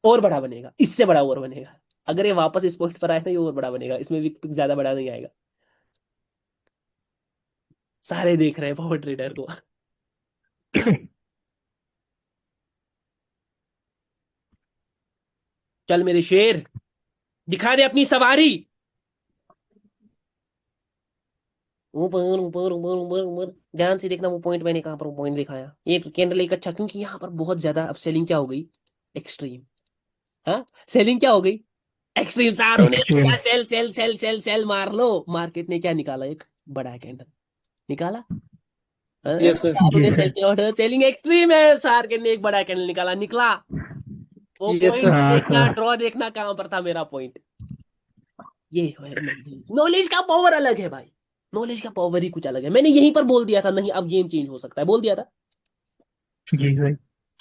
और बड़ा बनेगा, इससे बड़ा और बनेगा। अगर ये वापस इस पॉइंट पर आए ना, ये और बड़ा बनेगा, इसमें विक पिक ज्यादा बड़ा नहीं आएगा। सारे देख रहे हैं पावर ट्रेडर को। चल मेरे शेर, दिखा दे अपनी सवारी। ऊपर ऊपर ऊपर ऊपर ऊपर, ध्यान से देखना वो पॉइंट मैंने कहां पर पॉइंट दिखाया। ये कैंडल एक अच्छा, क्योंकि यहाँ पर बहुत ज्यादा अब सेलिंग क्या हो गई? एक्सट्रीम। हाँ, सेलिंग क्या हो गई? एक्सट्रीम। सारों ने
एक्सट्रीम।
सोचा sale sale sale sale sale, मार लो। मार्केट ने क्या निकाला? एक बड़ा कैंडल निकाला। हाँ?
Yes sir.
सारों
जी
ने सेल
सर।
के ऑर्डर, सेलिंग एक्सट्रीम है, सार के ने एक बड़ा कैंडल निकाला, निकला। वो
यस
पॉइंट
सर।
हाँ
देखना,
सर।
ड्रॉ देखना कहां पर था मेरा पॉइंट। ये है नॉलेज। नॉलेज का पावर अलग है भाई, नॉलेज का पावर ही कुछ अलग है। मैंने यहीं पर बोल दिया था नहीं अब गेम चेंज हो सकता है, बोल दिया था।
जी सर।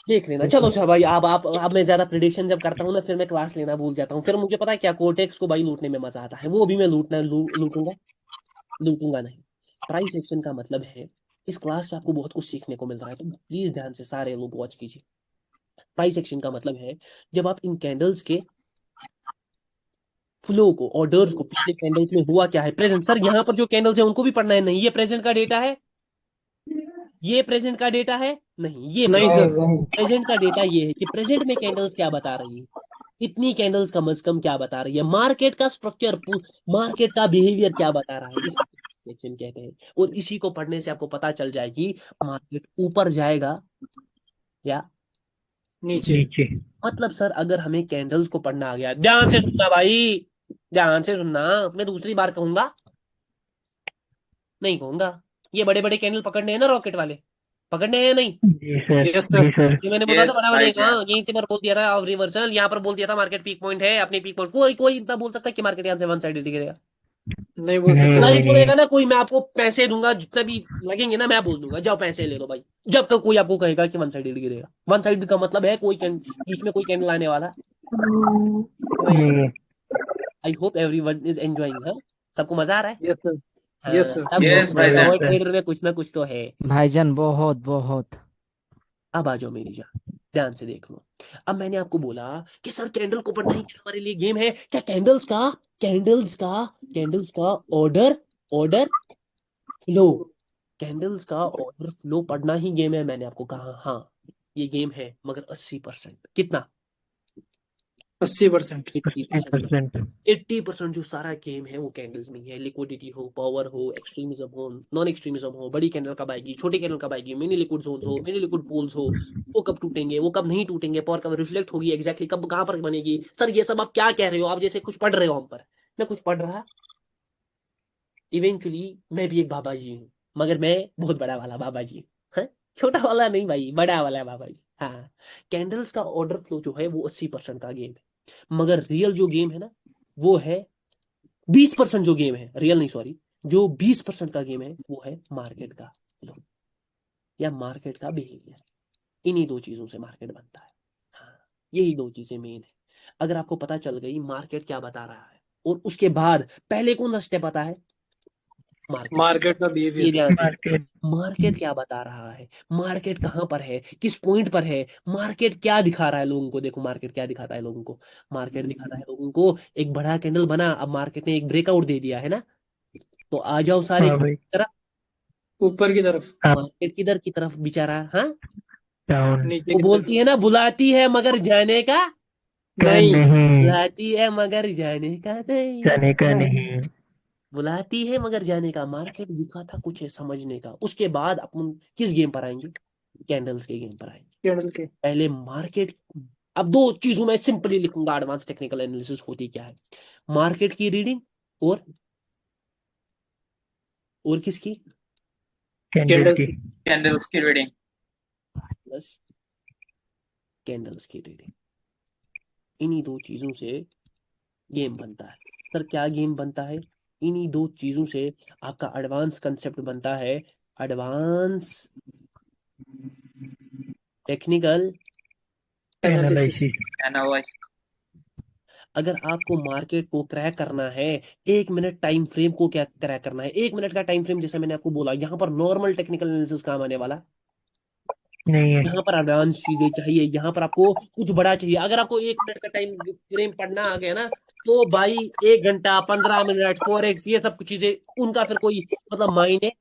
देख लेना। चलो सर भाई, अब मैं ज्यादा प्रिडिक्शन जब करता हूँ ना, फिर मैं क्लास लेना भूल जाता हूँ। फिर मुझे पता है क्या, कोटेक्स को भाई लूटने में मजा आता है, वो भी मैं लूटूंगा। लूटूंगा नहीं। प्राइस एक्शन का मतलब है, इस क्लास से आपको बहुत कुछ सीखने को मिल रहा है, तो प्लीज ध्यान से सारे लोग वॉच कीजिए। प्राइस एक्शन का मतलब है, जब आप इन कैंडल्स के फ्लो को, ऑर्डर्स को, पिछले कैंडल्स में हुआ क्या है, प्रेजेंट। सर यहाँ पर जो कैंडल्स है उनको भी पढ़ना है? नहीं, ये प्रेजेंट का डेटा है, ये प्रेजेंट का डेटा है, नहीं ये
नहीं
नहीं
सर।
नहीं
प्रेजेंट का डेटा ये है कि प्रेजेंट में कैंडल्स क्या बता रही है, इतनी कैंडल्स कम से कम क्या बता रही है, मार्केट का स्ट्रक्चर, मार्केट का बिहेवियर क्या बता रहा है, इस सेक्शन कहते हैं। और इसी को पढ़ने से आपको पता चल जाए कि मार्केट ऊपर जाएगा या
नीचे।
नीचे।
मतलब सर अगर हमें कैंडल्स को पढ़ना आ गया, ध्यान से सुनना भाई, ध्यान से सुनना, मैं दूसरी बार कहूंगा, नहीं कहूंगा। ये बड़े बड़े कैंडल पकड़ने हैं ना, रॉकेट वाले पकड़ने हैं या नहीं?
जी सर।
Yes sir.
जी सर।
ये मैंने बोला था
यस
बड़ा बड़े,
भाईजान।
हाँ यहीं से पर बोल दिया था रिवर्सल, यहाँ पर बोल दिया था मार्केट पीक पॉइंट है, अपने पीक पॉइंट, कोई कोई इतना बोल सकता है कि मार्केट यहाँ से वन साइड गिरेगा?
नहीं बोल
नहीं,
सकते
नहीं
सर।
बोलेगा ना कोई, मैं आपको पैसे दूंगा जितना भी लगेंगे ना, मैं बोल दूंगा जाओ पैसे ले लो भाई, जब तक कोई आपको कहेगा कि वन साइड गिरेगा। वन साइड का मतलब है कोई बीच में कोई कैंडल आने वाला।
नहीं।
नहीं।
I hope everyone is enjoying. हाँ, सबको मजा आ रहा है?
Yes sir.
हाँ,
यस सर।
अब
यस भाईजान।
पावर ट्रेडर में कुछ ना कुछ तो है।
भाईजान बहुत बहुत।
अब आ जाओ मेरी जान, ध्यान से देख लो। अब मैंने आपको बोला कि सर कैंडल को पढ़ना ही हमारे लिए गेम है क्या? कैंडल्स का ऑर्डर, ऑर्डर फ्लो, कैंडल्स का ऑर्डर फ्लो पढ़ना ही गेम है। मैंने आपको कहा हाँ ये गेम है, मगर 80%। कितना?
80%।
80%।
80%।
80% जो सारा गेम है वो कैंडल्स में ही है। लिक्विडिटी हो, पावर हो, एक्सट्रीमिज्म हो, नॉन एक्सट्रीमिज्म हो, बड़ी कैंडल कब आएगी, छोटी कैंडल कब आएगी, मिनी लिक्विड जोन्स हो, मिनी लिक्विड पोल्स हो, वो कब टूटेंगे, वो कब नहीं टूटेंगे, पावर कब रिफ्लेक्ट होगी, एग्जैक्टली कब कहाँ पर बनेगी। सर ये सब आप क्या कह रहे हो? आप जैसे कुछ पढ़ रहे हो हम पर, मैं कुछ पढ़ रहा, इवेंचुअली मैं भी एक बाबा जी हूँ, मगर मैं बहुत बड़ा वाला बाबा जी हूँ। हाँ? छोटा वाला नहीं भाई, बड़ा वाला बाबा जी। हाँ, कैंडल्स का ऑर्डर फ्लो जो है वो 80% का गेम है, मगर रियल जो गेम है ना वो है 20%। जो गेम है रियल नहीं, सॉरी, जो 20% का गेम है वो है मार्केट का फ्लो या मार्केट का बिहेवियर। इन्हीं दो चीजों से मार्केट बनता है। हाँ, यही दो चीजें मेन है। अगर आपको पता चल गई मार्केट क्या बता रहा है, और उसके बाद पहले कौन सा स्टेप आता है? मार्केट।
मार्केट का
ये
बिहेवियर।
ध्यान से,
मार्केट।
मार्केट क्या बता रहा है, मार्केट कहाँ पर है, किस पॉइंट पर है, मार्केट क्या दिखा रहा है लोगों को। देखो मार्केट क्या दिखाता है लोगों को, मार्केट दिखाता है लोगों को एक बड़ा कैंडल बना, अब मार्केट ने एक ब्रेकआउट दे दिया है ना, तो आ जाओ सारे
हाँ भाई।
तरफ,
ऊपर की तरफ।
आप
मार्केट किधर की तरफ बेचारा। हाँ,
डाउन।
नीचे
वो
की
बोलती
तरफ।
है ना, बुलाती है मगर जाने का,
नहीं।
नहीं।
बुलाती है मगर जाने का नहीं,
जाने का नहीं।
बुलाती है मगर जाने का। मार्केट दिखाता कुछ है समझने का। उसके बाद अपन किस गेम पर आएंगे? कैंडल्स के गेम पर आएंगे।
कैंडल के।
पहले मार्केट, अब दो चीजों में सिंपली लिखूंगा एडवांस टेक्निकल एनालिसिस होती क्या है, मार्केट की रीडिंग और किसकी?
कैंडल
कैंडल
की।
से।
कैंडल्स की रीडिंग।
प्लस कैंडल्स की रीडिंग। इन्हीं दो चीजों से गेम बनता है। सर क्या गेम बनता है? इन्हीं दो चीजों से आपका एडवांस कंसेप्ट बनता है, advance technical.
Analysis.
Analysis.
Analyse.
अगर आपको मार्केट को क्रैक करना है, 1 मिनट टाइम फ्रेम को क्या क्रैक करना है, 1 मिनट का टाइम फ्रेम, जैसे मैंने आपको बोला, यहाँ पर नॉर्मल टेक्निकल एनालिसिस काम आने वाला,
नहीं है।
यहाँ पर एडवांस चीजें चाहिए, यहाँ पर आपको कुछ बड़ा चाहिए। अगर आपको 1 मिनट का टाइम फ्रेम पढ़ना आ गया ना, तो भाई 1 घंटा, 15 मिनट, फॉरेक्स, ये सब कुछ चीजें, उनका फिर कोई मतलब मायने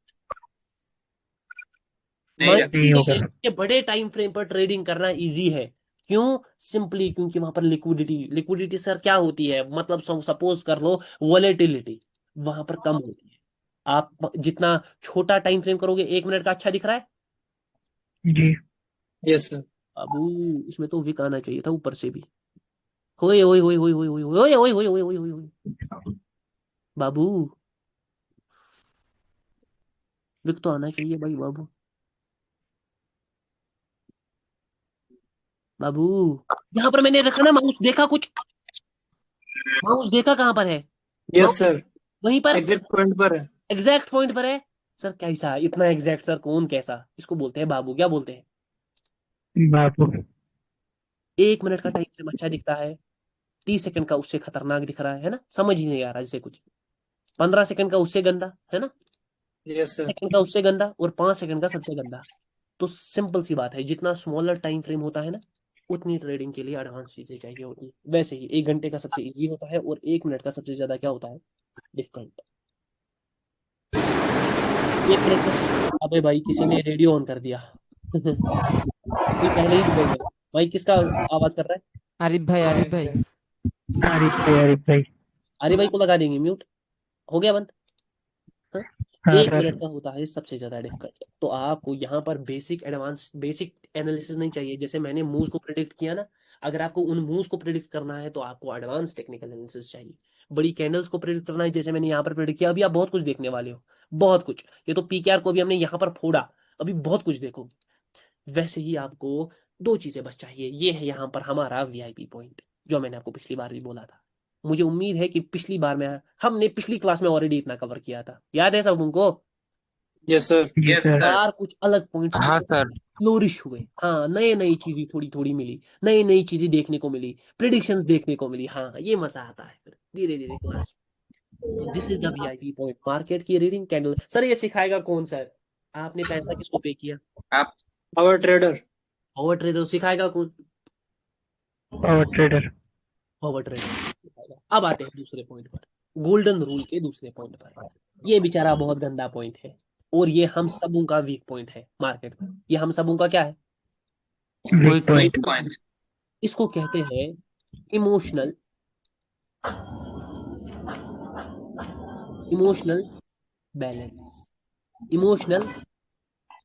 नहीं
नहीं
नहीं
होगा।
है। कि बड़े टाइम फ्रेम पर ट्रेडिंग करना इजी है। क्यों? सिंपली क्योंकि वहां पर लिक्विडिटी, लिक्विडिटी सर क्या होती है, मतलब सपोज कर लो वॉलेटिलिटी वहां पर कम होती है। आप जितना छोटा टाइम फ्रेम करोगे, 1 मिनट का अच्छा दिख रहा है
जी।
Yes sir.
बाबू, इसमें तो विक आना चाहिए था ऊपर से भी। होए होए होए होए होए होए होए होए होए होए होए होए बाबू, विक तो आना चाहिए भाई बाबू। बाबू, यहाँ पर मैंने रखा ना माउस, देखा कुछ? माउस देखा कहाँ पर है?
Yes
mouse
sir.
वहीं पर,
एग्जैक्ट पॉइंट पर है।
एग्जैक्ट पॉइंट पर है। सर कैसा इतना एग्जैक्ट? सर कौन कैसा? इसको बोलते हैं बाबू। क्या बोलते हैं?
बाबू।
1 मिनट का टाइम फ्रेम अच्छा दिखता है, 30 सेकंड का उससे खतरनाक दिख रहा है ना, समझ ही नहीं आ रहा जैसे कुछ, 15 सेकंड का उससे गंदा है ना,
यस सर।
सेकंड का उससे गंदा, और 5 सेकंड का सबसे गंदा। तो सिंपल सी बात है, जितना स्मॉलर टाइम फ्रेम होता है ना, उतनी ट्रेडिंग के लिए एडवांस चीजें चाहिए होती है। वैसे ही 1 घंटे का सबसे इजी होता है और 1 मिनट का सबसे ज्यादा क्या होता है, डिफिकल्ट। 1 मिनट का, अबे भाई किसी ने रेडियो ऑन कर दिया कोई पहले ही बोल रहा है। भाई किसका आवाज कर रहा है?
आरिफ भाई, आरिफ भाई।
आरिफ भाई।
अरे भाई को लगा देंगे म्यूट, हो गया बंद। हाँ?
हाँ
1 मिनट
सर।
का होता है सबसे ज्यादा डिफिकल्ट। तो आपको यहाँ पर बेसिक एडवांस बेसिक एनालिसिस नहीं चाहिए। जैसे मैंने मूव्स को प्रिडिक्ट किया ना, अगर आपको उन मूव्स को प्रिडिक्ट करना है तो आपको एडवांस टेक्निकल एनालिसिस चाहिए। बड़ी कैंडल्स को प्रिडिक्ट करना है, जैसे मैंने यहाँ पर प्रिडिक्ट किया, अभी आप बहुत कुछ देखने वाले हो, बहुत कुछ। ये तो पीकेआर को भी हमने यहाँ पर फोड़ा, अभी बहुत कुछ देखो। वैसे ही आपको 2 चीजें बस चाहिए। ये है यहाँ पर हमारा वीआईपी पॉइंट, जो मैंने आपको पिछली बार भी बोला था। मुझे उम्मीद है कि पिछली बार में हमने पिछली क्लास में ऑलरेडी इतना कवर किया था, याद है सब उनको?
Yes sir.
जी सर।
बार कुछ अलग पॉइंट्स
हाँ सर।
फ्लोरिश हुए। हाँ, नए नई चीजें थोड़ी थोड़ी मिली, नई नई चीजें देखने को मिली, प्रिडिक्शंस देखने को मिली। हाँ, ये मजा आता है फिर धीरे धीरे क्लास। तो this is the VIP point, market की रीडिंग कैंडल। सर ये सिखाएगा कौन सर? आपने पैसा किसको पे किया?
आप
पावर ट्रेडर।
पावर ट्रेडर सिखाएगा कौन?
Power trader.
Power trader. अब आते हैं दूसरे पॉइंट पर, गोल्डन रूल के दूसरे पॉइंट पर। ये बेचारा बहुत गंदा पॉइंट है और ये हम सबों का वीक पॉइंट है मार्केट में। ये हम सबों का क्या है?
Weak point.
पॉइंट।
इसको कहते हैं emotional balance. Emotional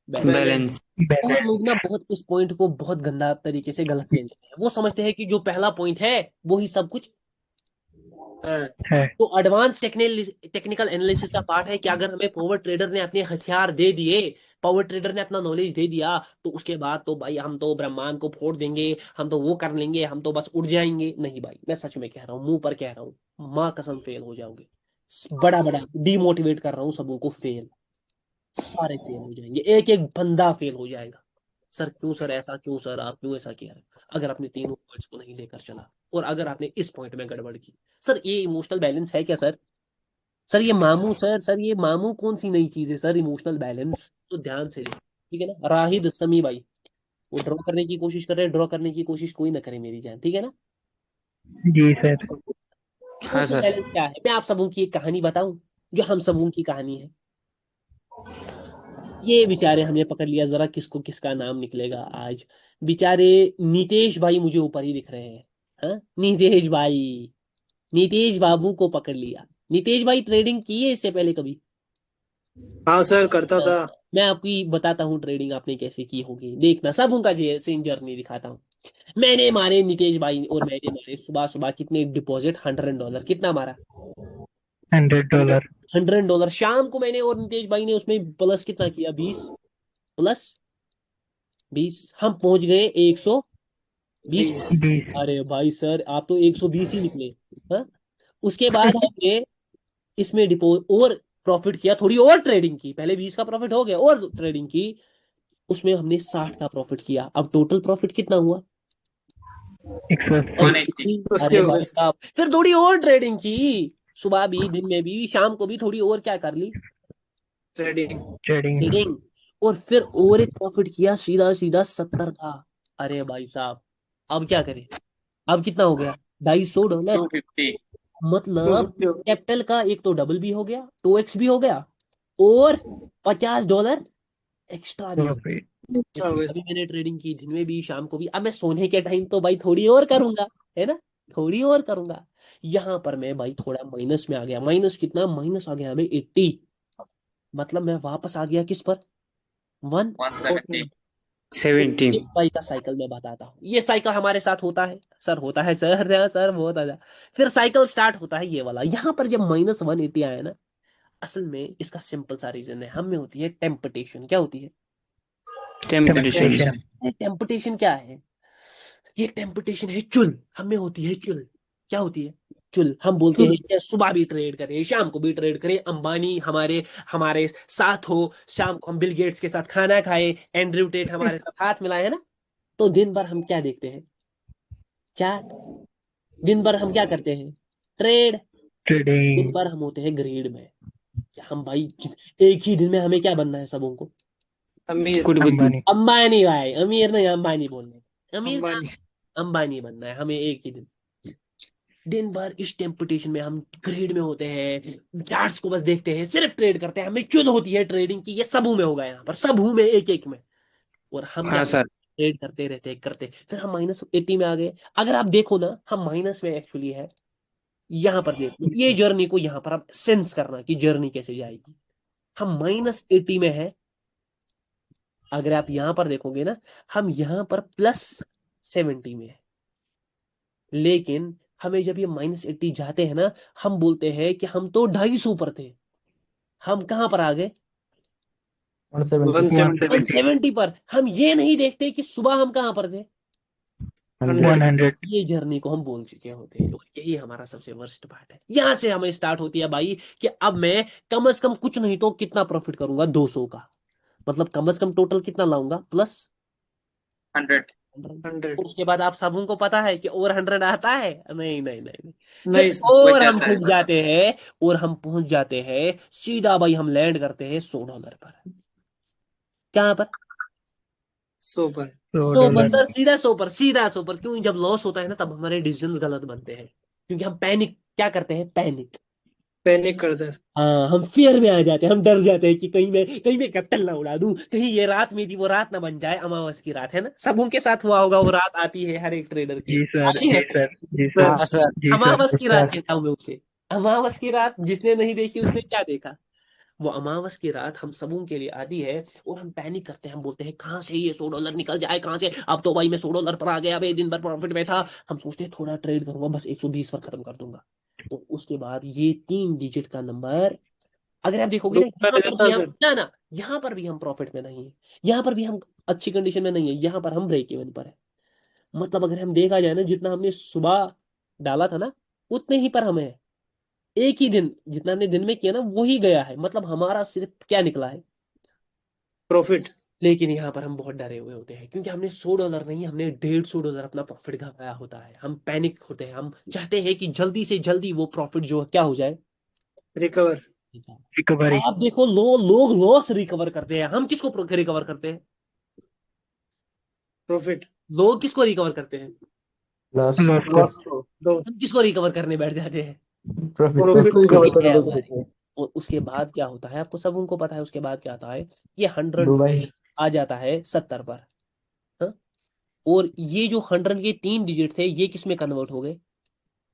balance.
Balance.
और लोग ना बहुत इस पॉइंट को बहुत गंदा तरीके से गलत ले लेते हैं। वो समझते हैं कि जो पहला पॉइंट है वो ही सब कुछ है।
है।
तो एडवांस टेक्निकल एनालिसिस का पार्ट है कि अगर हमें पावर ट्रेडर ने अपने हथियार दे दिए, पावर ट्रेडर ने अपना नॉलेज दे दिया, तो उसके बाद तो भाई हम तो ब्रह्मांड को फोड़ देंगे, हम तो वो कर लेंगे, हम तो बस उड़ जाएंगे। नहीं भाई, मैं सच में कह रहा हूँ, मुंह पर कह रहा हूँ, माँ कसम फेल हो जाओगे। बड़ा बड़ा डिमोटिवेट कर रहा हूँ सबों को, फेल, सारे फेल हो जाएंगे, एक एक बंदा फेल हो जाएगा। सर क्यों सर ऐसा, क्यों सर आप क्यों ऐसा किया है? अगर आपने तीनों पॉइंट्स को नहीं लेकर चला और अगर आपने इस पॉइंट में गड़बड़ की। सर ये इमोशनल बैलेंस है क्या सर? सर ये मामू, सर ये मामू कौन सी नई चीज है सर इमोशनल बैलेंस? तो ध्यान से देखो, ठीक है ना? राहिद समी भाई वो ड्रॉ करने की कोशिश कर रहे हैं, ड्रॉ करने की कोशिश कोई ना करे मेरी जान, ठीक है ना?
जी सर।
हाँ
इमोशनल
सर।
बैलेंस क्या है? मैं आप सबों की एक कहानी बताऊं, जो हम सबों की कहानी है। ये बेचारे हमने पकड़ लिया, जरा किसको किसका नाम निकलेगा आज। बेचारे नीतेश भाई मुझे ऊपर ही दिख रहे हैं। हाँ, नीतेश भाई, नीतेश बाबू को पकड़ लिया। नीतेश भाई ट्रेडिंग की है इससे पहले कभी?
हाँ सर, करता था।
मैं आपको बताता हूँ ट्रेडिंग आपने कैसे की होगी, देखना सब उनका सेम जर्नी दिखाता हूँ। मैंने मारे नीतेश भाई और मैंने मारे सुबह सुबह कितने डिपॉजिट, $100। कितना मारा?
$100।
$100। शाम को मैंने और नीतेश भाई ने उसमें प्लस कितना किया? 20 प्लस 20, हम पहुंच गए 120।
20।
अरे भाई सर आप तो 120 ही निकले। हाँ, उसके बाद हमने इसमें डिपो और प्रॉफिट किया, थोड़ी और ट्रेडिंग की, पहले 20 का प्रॉफिट हो गया और ट्रेडिंग की, उसमें हमने 60 का प्रॉफिट किया। अब टोटल प्रॉफिट कितना हुआ?
180।
180।
उसके
अरे
हो
भाई
गए।
साहब, फिर थोड़ी और ट्रेडिंग की, सुबह भी, दिन में भी, शाम को भी थोड़ी और क्या कर ली?
ट्रेडिंग।
ट्रेडिंग।
ट्रेडिंग। और फिर और एक प्रॉफिट किया सीधा सीधा 70 का। अरे भाई साहब, अब क्या करें? अब कितना हो गया? $250।
250।
मतलब कैपिटल का एक तो डबल भी हो गया, 2x भी हो गया और $50 एक्स्ट्रा भी हो गया।
प्रॉफिट।
अच्छा हो गया।
अभी मैंने ट्रेडिंग की दिन में भी, शाम को भी। अब मैं सोने के टाइम तो भाई थोड़ी और करूंगा, है ना? थोड़ी और करूंगा। यहाँ पर मैं भाई थोड़ा माइनस में आ गया। माइनस कितना? माइनस आ गया हमें 80। मतलब मैं वापस आ गया किस पर?
170। 70।
एक भाई का साइकिल मैं बताता हूँ। ये साइकिल हमारे साथ होता है सर, होता है सर, हाँ, सर बहुत अच्छा। फिर साइकिल स्टार्ट होता है ये वाला। यहाँ पर जब -180 आया ना, असल में इसका सिंपल सा रीजन है, हम में होती है टेम्पटेशन। क्या होती है?
टेम्पटेशन।
टेम्पटेशन क्या है? ये टेम्पटेशन है चुल, हमें होती है चुल। क्या होती है? चुल। हम बोलते हैं कि सुबह भी ट्रेड करें, शाम को भी ट्रेड करें, अंबानी हमारे हमारे साथ हो, शाम को हम बिल गेट्स के साथ खाना खाए, एंड्रयू टेट हमारे साथ हाथ मिलाए, है ना? तो दिन भर हम क्या देखते हैं? चैट। दिन भर हम क्या करते हैं? ट्रेड। दिन
ट्रेडिंग।
भर हम होते हैं ग्रीड में। हम भाई एक ही दिन में हमें क्या बनना है सबों को?
अमीर।
कुछ
अंबानी।
अंबानी भाई, अमीर नहीं, अंबानी बोलने। अमीर
अंबानी।
अंबानी बनना है हमें एक ही दिन भर इस टेम्पटेशन में हम ग्रेड में होते हैं, चार्ट्स को बस देखते हैं, सिर्फ ट्रेड करते हैं, हमें चुल होती है ट्रेडिंग की, ये सबू में होगा यहाँ पर, सबू में एक एक में। और हम क्या
हाँ सर।
ट्रेड करते रहते करते, फिर हम -80 में आ गए। अगर आप देखो ना, हम माइनस में एक्चुअली है। यहाँ पर देखो ये जर्नी को, यहाँ पर आप सेंस करना कि जर्नी कैसे जाएगी। हम -80 में है। अगर आप यहाँ पर देखोगे ना, हम यहाँ पर +70 में है। लेकिन हमें जब ये -80 जाते हैं ना, हम बोलते हैं कि हम तो 250 पर थे, हम कहां पर आ गए?
170
170 पर। हम ये नहीं देखते कि सुबह हम कहां पर थे।
100
ये जर्नी को हम बोल चुके होते हैं, और यही हमारा सबसे वर्स्ट पार्ट है। यहां से हमें स्टार्ट होती है भाई कि अब मैं कम से कम कुछ नहीं तो कितना प्रॉफिट करूंगा, 200 का। मतलब कम से कम टोटल कितना लाऊंगा, प्लस
100।
100
उसके बाद आप सबको पता है कि ओवर 100 आता है। नहीं नहीं नहीं नहीं,
नहीं
फिर
सर,
और हम
जाता है।
खुद जाते हैं, और हम पहुंच जाते हैं सीधा भाई, हम लैंड करते हैं $100 पर। कहां पर?
100 पर।
100 पर
$100
सर, सीधा 100 पर, सीधा 100 पर। क्यों? जब लॉस होता है ना, तब हमारे डिसीजंस गलत बनते हैं, क्योंकि हम पैनिक क्या करते हैं, पैनिक।
पैनिक करता है।
हाँ, हम फियर में आ जाते हैं, हम डर जाते हैं कि कहीं मैं कैपिटल ना उड़ा दूं, कहीं ये रात मेरी वो रात ना बन जाए। अमावस की रात है ना, सबों के साथ हुआ होगा, वो रात आती है हर एक ट्रेडर की,
जी सर,
आती
जी
है।
सर, जी
सर
सर,
हाँ सर।
जी सर।
अमावस की रात कहता हूं मैं उसे। अमावस की रात जिसने नहीं देखी उसने क्या देखा। वो अमावस की रात हम सबों के लिए आती है, और हम पैनिक करते हैं, हम बोलते हैं कहाँ से ये $100 निकल जाए, कहाँ से। अब तो भाई मैं $100 पर आ गया, अब एक दिन भर प्रॉफिट में था। हम सोचते हैं थोड़ा ट्रेड करूंगा, बस 120 पर खत्म कर दूंगा। तो उसके बाद ये 3 डिजिट का नंबर, अगर आप देखोगे ना,
डूबता
यहाँ पर
जाता
भी
है
हम
सर।
ना, यहाँ पर भी हम प्रॉफिट में नहीं है, यहाँ पर भी हम अच्छी कंडीशन में नहीं है, यहाँ पर हम ब्रेक इवन पर है। मतलब अगर हम देखा जाए ना, जितना हमने सुबह डाला था ना, उतने ही पर हमें है। एक ही दिन जितना हमने दिन में किया ना, वही गया है। मतलब हमारा सिर्फ क्या निकला है,
प्रॉफिट।
लेकिन यहाँ पर हम बहुत डरे हुए होते हैं, क्योंकि हमने $100 नहीं, हमने $150 अपना प्रॉफिट गंवाया होता है। हम पैनिक होते हैं, हम चाहते हैं कि जल्दी से जल्दी वो प्रॉफिट जो है क्या हो जाए,
रिकवर।
रिकवरी।
आप देखो लोग लॉस रिकवर करते हैं, हम किसको रिकवर करते हैं?
प्रॉफिट।
लोग किसको रिकवर करते हैं?
लॉस को।
लॉस को
दो।
हम किसको रिकवर करने बैठ जाते हैं?
प्रॉफिट
कोई
को।
खबर
ये
कर
है
दो
हमारे। और उसके बाद क्या होता है, आपको सब उनको पता है, उसके बाद क्या होता है, ये 100
दुबई
आ जाता है 70 पर। हाँ? और ये जो 100 के 3 डिजिट थे, ये किस में कन्वर्ट हो गए?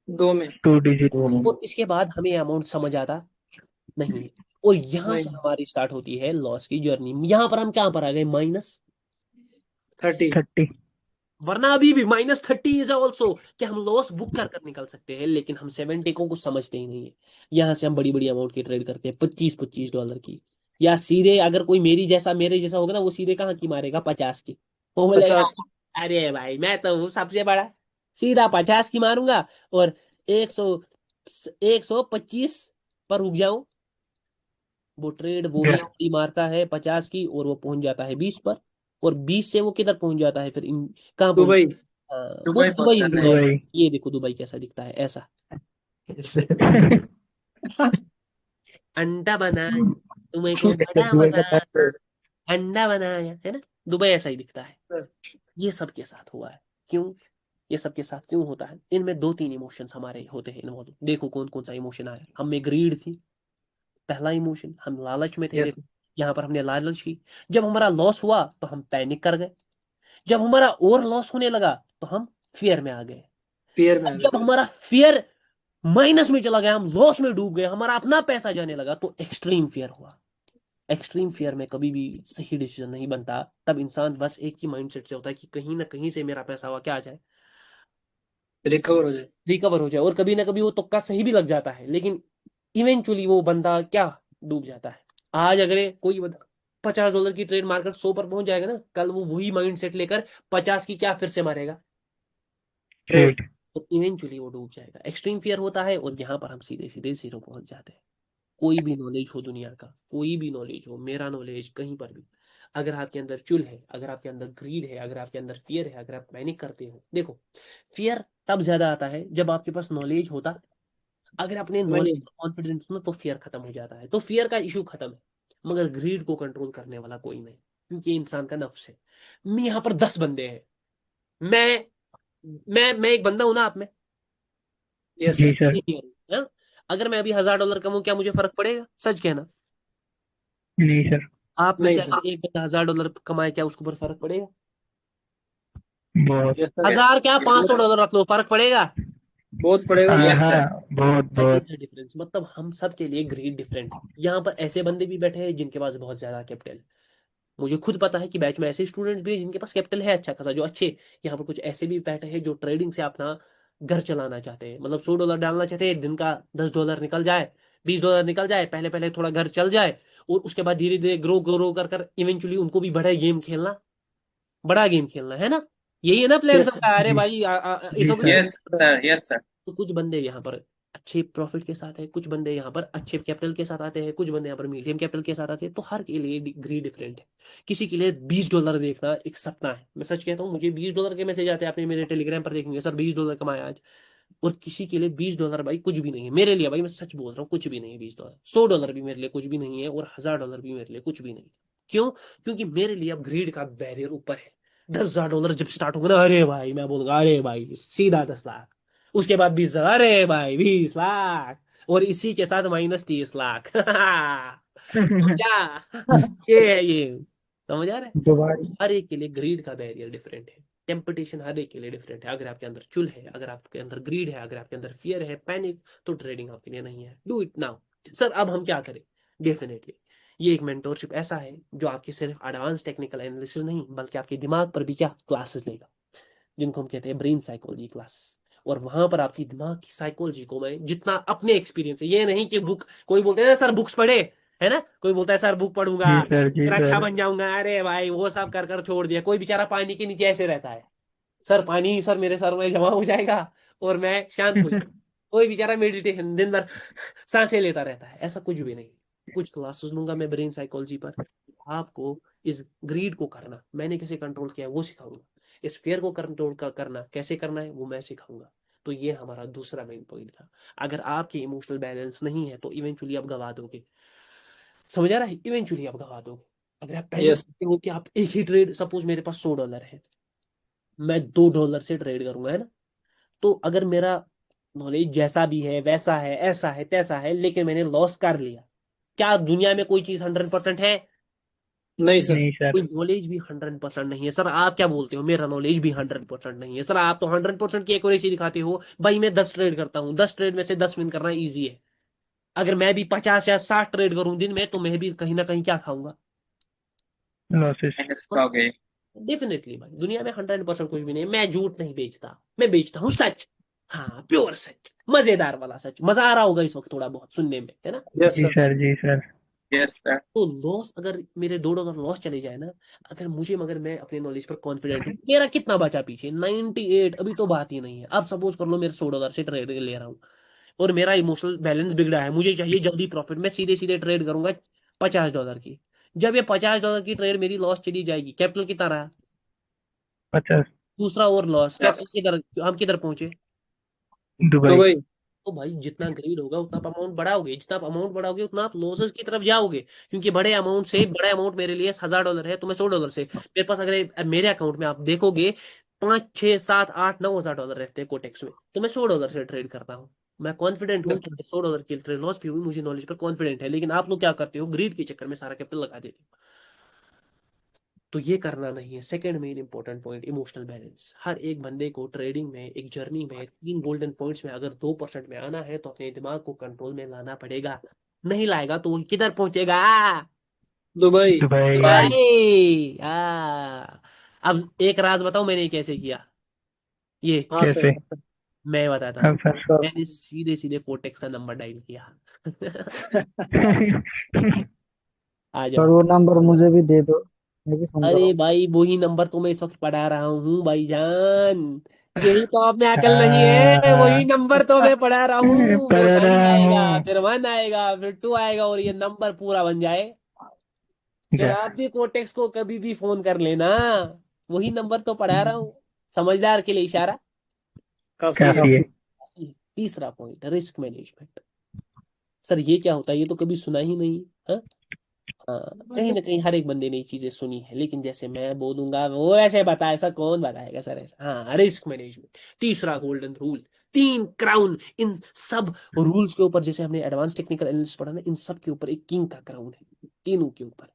2 में।
2 डिजिट।
और इसके बाद हमें अमाउंट समझ आता नहीं है, और यहां से
नहीं।
हमारी स्टार्ट होती है लॉस की जर्नी। यहां पर हम कहां पर आ गए,
-30।
30।
वरना अभी भी -30 इज ऑल्सो कि हम लॉस बुक कर कर निकल सकते हैं, लेकिन हम 70 को कुछ समझते ही नहीं है। यहां से हम बड़ी बड़ी अमाउंट की ट्रेड करते हैं, $25-25 की। या सीधे अगर कोई मेरे जैसा होगा ना, वो सीधे कहाँ की मारेगा, 50 की। वो बोलेगा
50।
अरे भाई मैं तो हूँ सबसे बड़ा, सीधा 50 की मारूंगा, और 125 पर रुक जाऊं। वो ट्रेड वो ही आखिरी मारता है 50 की, और वो पहुंच जाता है 20 पर। और 20 से वो किधर पहुंच जाता है फिर, कहाँ पहुंच,
दुबई।
वो दुबई
पहुंच जाता है।
दुबई।
दुबई।
ये देखो दुबई कैसा दिखता है, ऐसा अंडा बनाया, तुम्हें को बड़ा मजा, अंडा बनाया है ना। दुबई ऐसा ही दिखता है। ये सबके साथ हुआ है। क्यों? ये सबके साथ क्यों होता है? इनमें 2-3 इमोशंस हमारे होते हैं इन्वॉल्व। देखो कौन कौन सा इमोशन आया। हम में ग्रीड थी, पहला इमोशन। हम लालच में थे,
यस।
देखो यहाँ पर हमने लालच की। जब हमारा लॉस हुआ तो हम पैनिक कर गए। जब हमारा और लॉस होने लगा तो हम फियर में आ गए।
फियर में आ
अब
गए
जब
सर।
हमारा फियर माइनस में चला गया, हम लॉस में डूब गए, हमारा अपना पैसा जाने लगा, तो एक्सट्रीम फियर हुआ। एक्सट्रीम फियर में कभी भी सही डिसीजन नहीं बनता। तब इंसान बस एक ही माइंडसेट से होता है कि कहीं ना कहीं से मेरा पैसा हुआ क्या आ जाए,
रिकवर हो जाए।
रिकवर हो जाए। और कभी ना कभी वो तुक्का सही भी लग जाता है, लेकिन इवेंचुअली वो बंदा क्या, डूब जाता है। आज अगर कोई बंदा $50 की ट्रेड मार्केट 100 पर पहुंच जाएगा ना, कल वो वही माइंड सेट लेकर 50 की क्या फिर से मारेगा,
ट्रेड।
तो इवेंचुअली वो डूब जाएगा। एक्सट्रीम फियर होता है, और यहाँ पर हम सीधे सीधे जीरो पहुंच जाते हैं। कोई भी नॉलेज हो दुनिया का, कोई भी नॉलेज हो, मेरा नॉलेज कहीं पर भी, अगर आपके अंदर चुल है, अगर आपके अंदर ग्रीड है, अगर आपके अंदर फियर है, अगर आप पैनिक करते हो, देखो फियर तब ज्यादा आता है जब आपके पास नॉलेज होता। अगर अपने नॉलेज
मनी।
कॉन्फिडेंस हो तो फियर खत्म हो जाता है, तो फियर का इशू खत्म है। मगर ग्रीड को कंट्रोल करने वाला कोई नहीं, क्योंकि ये इंसान का नफ्स है। मैं यहाँ पर 10 बंदे हैं, मैं मैं एक बंदा हूं ना आप में,
यस
जी
सर।
सर।
हाँ? अगर मैं अभी $1000 कमाऊं क्या मुझे फर्क पड़ेगा? सच कहना।
नहीं सर।
आप में
नहीं
से
सर।
अगर एक बंदा $1000 कमाए क्या उसके ऊपर फर्क पड़ेगा?
बहुत।
Yes sir.
हजार क्या,
बहुत
$500 रख लो, फर्क पड़ेगा?
बहुत पड़ेगा
हाँ
सर।
Yes sir.
हाँ, बहुत
दैट इज
बहुत।
The difference. मतलब हम सब के लिए ग्रीड डिफरेंट है। यहाँ पर ऐसे बंदे भी बैठे हैं जिनके पास बहुत ज्यादा कैपिटल है। मुझे खुद पता है कि बैच में ऐसे स्टूडेंट्स भी हैं जिनके पास कैपिटल है अच्छा खासा, जो अच्छे। यहाँ पर कुछ ऐसे भी बैठे हैं जो ट्रेडिंग से अपना घर चलाना चाहते हैं, मतलब $100 डालना चाहते हैं, दिन का $10 निकल जाए, $20 निकल जाए, पहले पहले थोड़ा घर चल जाए, और उसके बाद धीरे धीरे ग्रो ग्रो कर कर इवेंचुअली उनको भी बड़ा गेम खेलना, बड़ा गेम खेलना है ना। यही है ना प्लान
यस सर।
सबका? अरे
जी।
भाई
जी
इसको कुछ
sir.
Yes sir. Yes sir.
तो कुछ बंदे यहाँ पर अच्छे प्रॉफिट के साथ है, कुछ बंदे यहाँ पर अच्छे कैपिटल के साथ आते हैं, कुछ बंदे यहाँ पर मीडियम कैपिटल के साथ आते हैं। तो हर के लिए डिग्री डिफरेंट है। किसी के लिए $20 देखना एक सपना है, मैं सच कहता हूँ, मुझे $20 के मैसेज आते हैं, आपने मेरे टेलीग्राम पर देखेंगे, सर $20 कमाया आज। और किसी के लिए $20 भाई कुछ भी नहीं है। मेरे लिए भाई, मैं सच बोल रहा हूँ, कुछ भी नहीं है $20। $100 भी मेरे लिए कुछ भी नहीं है, और $1000 भी मेरे लिए कुछ भी नहीं है। क्यों? क्योंकि मेरे लिए अब ग्रीड का बैरियर ऊपर है। $10,000 जब स्टार्ट होगा ना, अरे भाई मैं बोलूंगा, अरे भाई सीधा 10 लाख। उसके बाद 20,000, अरे भाई 20 लाख। और इसी के साथ -30 लाख। समझा? ये है ये। समझ आ रहा है?
दुबई।
हर एक के लिए ग्रीड का बैरियर डिफरेंट है। टेम्पटेशन हर एक के लिए डिफरेंट है। अगर आपके अंदर चुल है, अगर आपके अंदर ग्रीड है, अगर आपके अंदर फियर है, पैनिक, तो ट्रेडिंग आपके लिए नहीं है। Do it now. सर अब हम क्या करें? डेफिनेटली ये एक मेंटोरशिप ऐसा है जो आपकी सिर्फ एडवांस टेक्निकल एनालिसिस नहीं, बल्कि आपके दिमाग पर भी क्या क्लासेस लेगा, जिनको हम कहते हैं ब्रेन साइकोलॉजी क्लासेस। और वहां पर आपकी दिमाग की साइकोलॉजी को मैं जितना अपने एक्सपीरियंस है, ये नहीं कि बुक, कोई बोलते हैं ना सर बुक्स पढ़े, है ना, कोई बोलता है सर बुक पढ़ूंगा
जी सर। जी
फिर अच्छा
सर।
बन जाऊंगा, अरे भाई वो सब कर कर छोड़ दिया। कोई बेचारा पानी के नीचे ऐसे रहता है, सर पानी सर मेरे सर में जमा हो जाएगा और मैं शांत हो जाऊंगा। कोई बेचारा मेडिटेशन दिन भर सांसें लेता रहता है, ऐसा कुछ भी नहीं। कुछ क्लासेस लूंगा मैं ब्रेन साइकोलॉजी पर, आपको इस ग्रीड को करना मैंने कैसे कंट्रोल किया है वो सिखाऊंगा, इस फेयर को कंट्रोल करना कैसे करना है वो मैं सिखाऊंगा। तो ये हमारा दूसरा मेन पॉइंट था। अगर आपके इमोशनल बैलेंस नहीं है तो इवेंचुअली आप गवा दोगे। समझ आ रहा है? इवेंचुअली आप गवा दोगे। अगर आप पैनिक
यस।
करते हो कि आप एक ही ट्रेड, सपोज मेरे पास $100 है, मैं $2 से ट्रेड करूंगा, है ना, तो अगर मेरा नॉलेज जैसा भी है, वैसा है, ऐसा है, तैसा है, लेकिन मैंने लॉस कर लिया, क्या दुनिया में कोई चीज 100% है?
नहीं सर।
नहीं
कोई
सर।
नॉलेज भी 100% नहीं है। सर आप क्या बोलते हो, मेरा नॉलेज भी 100% नहीं है? सर आप तो 100% की एक्यूरेसी दिखाते हो। भाई मैं 10 ट्रेड करता हूँ, 10 ट्रेड में से 10 विन करना ईजी है। अगर मैं भी 50 या 60 ट्रेड करूं दिन में, तो मैं भी कहीं ना कहीं क्या खाऊंगा?
लॉसेस।
माइनस का हो गए।
डेफिनेटली भाई, दुनिया में 100% कुछ भी नहीं है। मैं झूठ नहीं बेचता, मैं बेचता हूँ सच। हाँ, प्योर सच, मजेदार वाला सच। मजा आ रहा होगा इस वक्त थोड़ा बहुत सुनने में, है ना?
यस
जी
सर।
सर। जी सर।
Yes sir.
तो लॉस, अगर मेरे $2 लॉस चले जाए ना, अगर मुझे, मगर मैं अपने नॉलेज पर कॉन्फिडेंट हूँ, मेरा कितना बचा पीछे? 98। अभी तो बात ही नहीं है। अब सपोज कर लो मेरे $100 से ट्रेड ले रहा हूँ, और मेरा इमोशनल बैलेंस बिगड़ा है, मुझे चाहिए जल्दी प्रॉफिट, मैं सीधे सीधे ट्रेड करूंगा $50 की। जब ये $50 की ट्रेड मेरी लॉस चली जाएगी, कैपिटल कितना रहा?
50।
दूसरा और लॉस, कैपिटल
यस।
किधर, हम किधर पहुंचे?
दुबई।
दुबई।
तो भाई जितना ग्रीड होगा उतना आप अमाउंट बढ़ाओगे, जितना आप अमाउंट बढ़ाओगे उतना आप लॉसेस की तरफ जाओगे। क्योंकि बड़े अमाउंट से, बड़ा अमाउंट मेरे लिए $1000 है, तो मैं $100 से, मेरे पास अगर मेरे अकाउंट में आप देखोगे 5, 6, 7, 8, $9,000 रहते हैं कोटेक्स में, तो मैं $100 से ट्रेड करता हूँ। मैं कॉन्फिडेंट हूँ
यस
कि
सर।
$100 की ट्रेड लॉस भी हुई, मुझे नॉलेज पर कॉन्फिडेंट है। लेकिन आप लोग क्या करते हो, ग्रीड के चक्कर में सारा कैपिटल लगा देते हो। तो ये करना नहीं है। Second main important point, emotional balance. हर एक बंदे को ट्रेडिंग में, एक जर्नी में, 3 गोल्डन पॉइंट्स में अगर 2% में आना है, तो अपने दिमाग को कंट्रोल में लाना पड़ेगा। नहीं लाएगा तो वो किधर पहुंचेगा?
दुबई।
दुबई।
दुबई।
भाई अब एक राज बताऊं मैंने कैसे किया ये?
हाँ सर।
कैसे?
मैं बताता
हाँ
हूँ।
सर।
मैंने सीधे सीधे कोटेक्स का नंबर डायल किया। आ
सर
जाओ।
वो नंबर मुझे भी दे दो, मैं भी फोन
अरे
करूँ।
भाई वही नंबर तो मैं इस वक्त पढ़ा रहा हूँ भाईजान। यही तो आप में अकल नहीं है, वही नंबर तो मैं पढ़ा रहा हूँ। वो
पढ़
9
रहा
आएगा,
हूँ।
फिर 1 आएगा, फिर 2 आएगा, और ये नंबर पूरा बन जाए, फिर
क्या?
आप भी कोटेक्स को कभी भी फोन कर लेना। वही नंबर तो पढ़ा रहा हूँ। समझदार के लिए इशारा।
काफी है।
काफी है।
तीसरा पॉइंट, रिस्क मैनेजमेंट। सर ये क्या होता है, ये तो कभी सुना ही नहीं। हाँ, कहीं ना कहीं हर एक बंदे ने ये चीजें सुनी है, लेकिन जैसे मैं बोलूंगा वो ऐसे बता, ऐसा कौन बताएगा सर ऐसा। हाँ, रिस्क मैनेजमेंट, तीसरा गोल्डन रूल, 3 क्राउन। इन सब रूल्स के ऊपर, जैसे हमने एडवांस टेक्निकल एनालिसिस पढ़ा ना, इन सब के ऊपर एक किंग का क्राउन है, तीनों के ऊपर।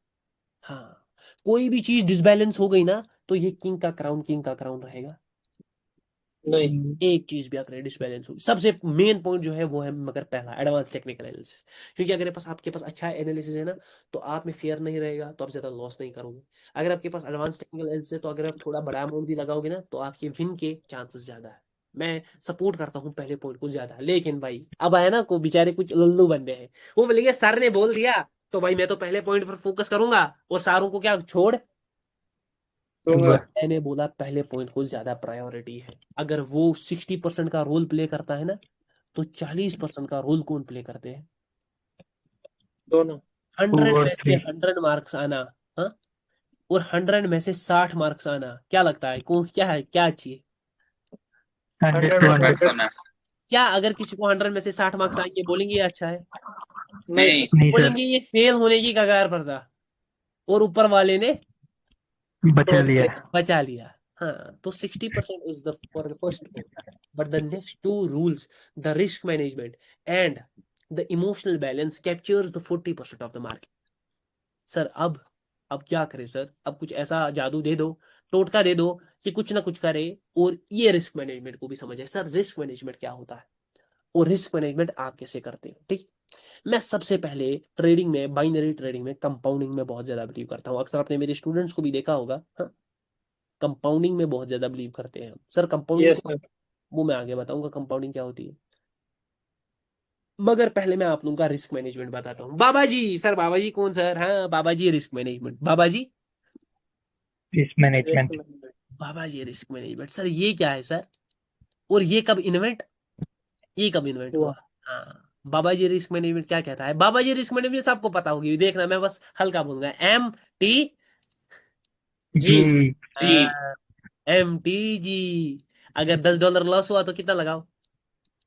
हाँ, कोई भी चीज डिसबैलेंस हो गई ना, तो ये किंग का क्राउन रहेगा।
नहीं।
एक चीज भी अगर डिसबैलेंस होगी, सबसे मेन पॉइंट जो है वो है मगर पहला एडवांस टेक्निकल एनालिसिस। क्योंकि अगर आपके पास अच्छा एनालिसिस है ना, तो आप में फेयर नहीं रहेगा, तो आप ज्यादा लॉस नहीं करोगे। अगर आपके पास एडवांस टेक्निकल एनालिसिस है, तो अगर आप थोड़ा बड़ा अमाउंट भी लगाओगे ना, तो आपके विन के चांसेस ज्यादा है। मैं सपोर्ट करता हूँ पहले पॉइंट को ज्यादा, लेकिन भाई अब आया ना को बेचारे कुछ लल्लू बंदे हैं, वो बोलेंगे सर ने बोल दिया तो भाई मैं तो पहले पॉइंट पर फोकस करूंगा, और सारों को क्या छोड़।
दूंगा।
मैंने बोला पहले पॉइंट को ज्यादा प्रायोरिटी है। अगर वो 60% का रोल प्ले करता है ना, तो 40% का रोल कौन प्ले करते हैं?
दोनों।
100
और
में से
थ्री
100 मार्क्स आना, हाँ, और 100 में से 60 मार्क्स आना, क्या लगता है कौन क्या है, क्या चाहिए?
100
100
टू
में
100
100 होना।
क्या अगर किसी को 100 में से 60 मार्क्स आएंगे बोलेंगे ये अच्छा है?
नहीं
नहीं।
सर।
नहीं सर,
बोलेंगे ये फेल होने की कगार पर था, और ऊपर वाले ने
बचा
टॉप
लिया।
पे।
बचा लिया। हाँ, तो 60% is the for the first point, but the next two rules, the risk management and the emotional balance captures the 40% of the market. Sir अब क्या करें सर? अब कुछ ऐसा जादू दे दो, टोटका दे दो कि कुछ ना कुछ करे और ये रिस्क मैनेजमेंट को भी समझे। सर रिस्क मैनेजमेंट क्या होता है और रिस्क मैनेजमेंट आप कैसे करते हो? ठीक, मैं सबसे पहले ट्रेडिंग में, बाइनरी ट्रेडिंग में, कंपाउंडिंग में बहुत ज्यादा बिलीव करता हूँ। अक्सर आपने मेरे स्टूडेंट्स को भी देखा होगा, हाँ, कंपाउंडिंग में बहुत ज्यादा बिलीव करते हैं हम। Sir compounding
yes sir.
वो मैं आगे बताऊंगा कंपाउंडिंग क्या होती है, मगर पहले मैं आप लोगों का रिस्क मैनेजमेंट बताता हूँ। बाबा जी, सर बाबा जी कौन सर? हाँ, बाबा जी रिस्क मैनेजमेंट, बाबा जी,
रिस्क मैनेजमेंट।
बाबा जी रिस्क मैनेजमेंट। सर ये क्या है सर? और ये कब इन्वेंट हुआ?
हुआ।
हाँ, बाबा जी रिस्क मैनेजमेंट क्या कहता है? बाबा जी रिस्क मैनेजमेंट सबको पता होगी, देखना मैं बस हल्का बोलूंगा, MT।
जी।
जी।
MTG। अगर $10 लॉस हुआ तो कितना लगाओ?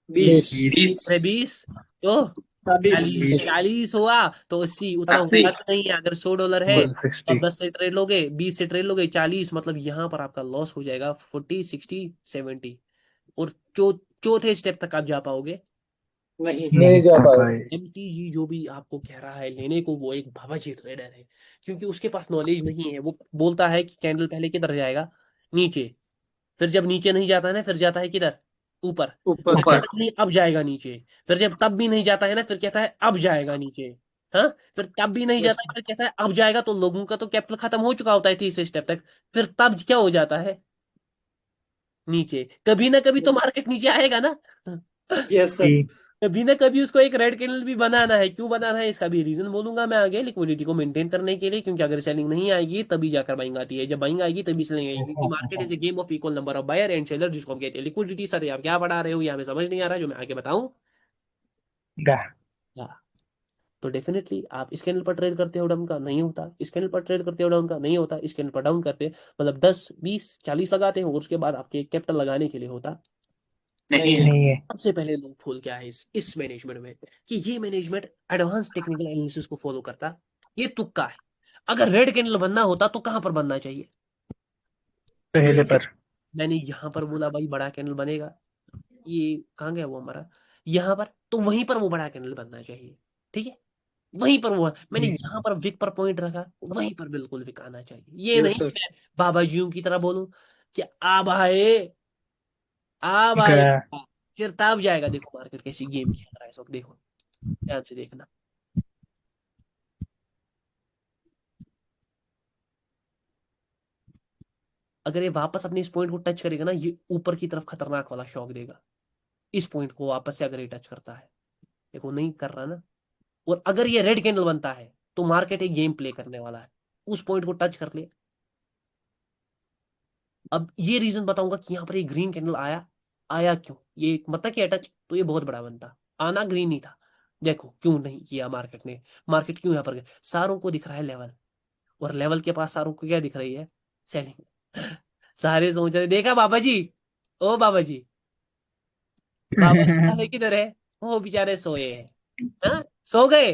20।
20,
20।
अरे 20, तो
40।
40,
20,
40 हुआ तो 80, उतना
80।
होता तो नहीं है। अगर $100 है तो
160।
आप 10 से ट्रेड लोगे, 20 से ट्रेड लोगे, 40, मतलब यहाँ पर आपका लॉस हो जाएगा 40, 60, 70। और चौथे स्टेप तक आप जा पाओगे?
नहीं।
नहीं जा पाए।
MTG जो भी आपको कह रहा है लेने को, वो एक बाबाजी ट्रेडर है, क्योंकि उसके पास नॉलेज नहीं है। वो बोलता है कि कैंडल पहले किधर जाएगा? नीचे। फिर जब नीचे नहीं जाता है ना, फिर जाता है किधर? ऊपर।
ऊपर।
फिर
ऊपर।
कहता है नहीं अब जाएगा नीचे। फिर जब तब भी नहीं जाता है ना, फिर कहता है अब जाएगा नीचे। हाँ, फिर तब भी नहीं
यस
जाता है, फिर कहता है अब जाएगा। तो लोगों का तो कैपिटल खत्म हो चुका होता है तीसरे स्टेप तक। फिर तब क्या हो जाता है? नीचे। कभी ना कभी तो मार्केट नीचे आएगा ना।
Yes sir.
जी,
कभी ना कभी उसको एक रेड कैंडल भी बनाना है। क्यों बनाना है इसका भी रीजन बोलूंगा मैं आगे, लिक्विडिटी को मेंटेन करने के लिए। क्योंकि अगर सेलिंग नहीं आएगी तभी जाकर बाइंग आती है, जब बाइंग आएगी तभी सेलिंग आएगी। क्योंकि market is a game of equal number of buyer and seller, जिसको हम कहते हैं लिक्विडिटी। सर आप क्या पढ़ा रहे हो, यहाँ पे समझ नहीं आ रहा जो मैं आगे बताऊं?
गा।
हाँ, तो डेफिनेटली आप इस कैंडल पर ट्रेड करते हो, डाउन का नहीं होता। इस कैंडल पर ट्रेड करते हो, डाउन का नहीं होता। इस कैंडल पर डाउन करते मतलब 10, 20, 40 लगाते हो, और उसके बाद आपके कैपिटल लगाने के लिए होता।
नहीं
नहीं
है।
है।
नहीं है।
सबसे पहले लोग भूल क्या है इस मैनेजमेंट में, कि ये मैनेजमेंट एडवांस टेक्निकल एनालिसिस को फॉलो करता। ये तुक्का है। अगर रेड कैंडल बनना होता तो कहां पर बनना चाहिए?
पहले
यस
पर।
सर।
मैंने यहां पर बोला भाई बड़ा कैंडल बनेगा, ये कहाँ गया वो हमारा, यहां पर, तो वहीं पर वो बड़ा कैंडल बनना चाहिए। ठीक है, वहीं पर वो मैंने
जी,
यहां पर विक पर पॉइंट रखा, वहीं पर बिल्कुल विक आना चाहिए। ये
यस
नहीं
सर।
मैं बाबा जीओ की तरह बोलूं कि आ भाई, आ
गा।
भाई, फिर तब जाएगा। देखो मार्केट कैसी गेम खेल रहा है इस वक्त, देखो ध्यान से देखना। अगर ये वापस अपने इस पॉइंट को टच करेगा ना, ये ऊपर की तरफ खतरनाक वाला शॉक देगा। इस पॉइंट को वापस से अगर ये टच करता है, देखो नहीं कर रहा ना, और अगर ये रेड कैंडल बनता है तो मार्केट एक गेम प्ले करने वाला है। उस पॉइंट को टच कर ले। अब ये रीजन बताऊंगा कि यहाँ पर ये ग्रीन कैंडल आया। आया क्यों? ये मतलब कि टच तो ये बहुत बड़ा बनता, आना ग्रीन ही था। देखो क्यों नहीं किया मार्केट ने। मार्केट क्यों यहाँ पर गया? सारों को दिख रहा है लेवल, और लेवल के पास सारों को क्या दिख रही है? सेलिंग। सारे सोच रहे देखा बाबा जी, ओ बाबा जी, बाबा जी सारे किधर है? वो बेचारे सोए हैं। हाँ? सो गए।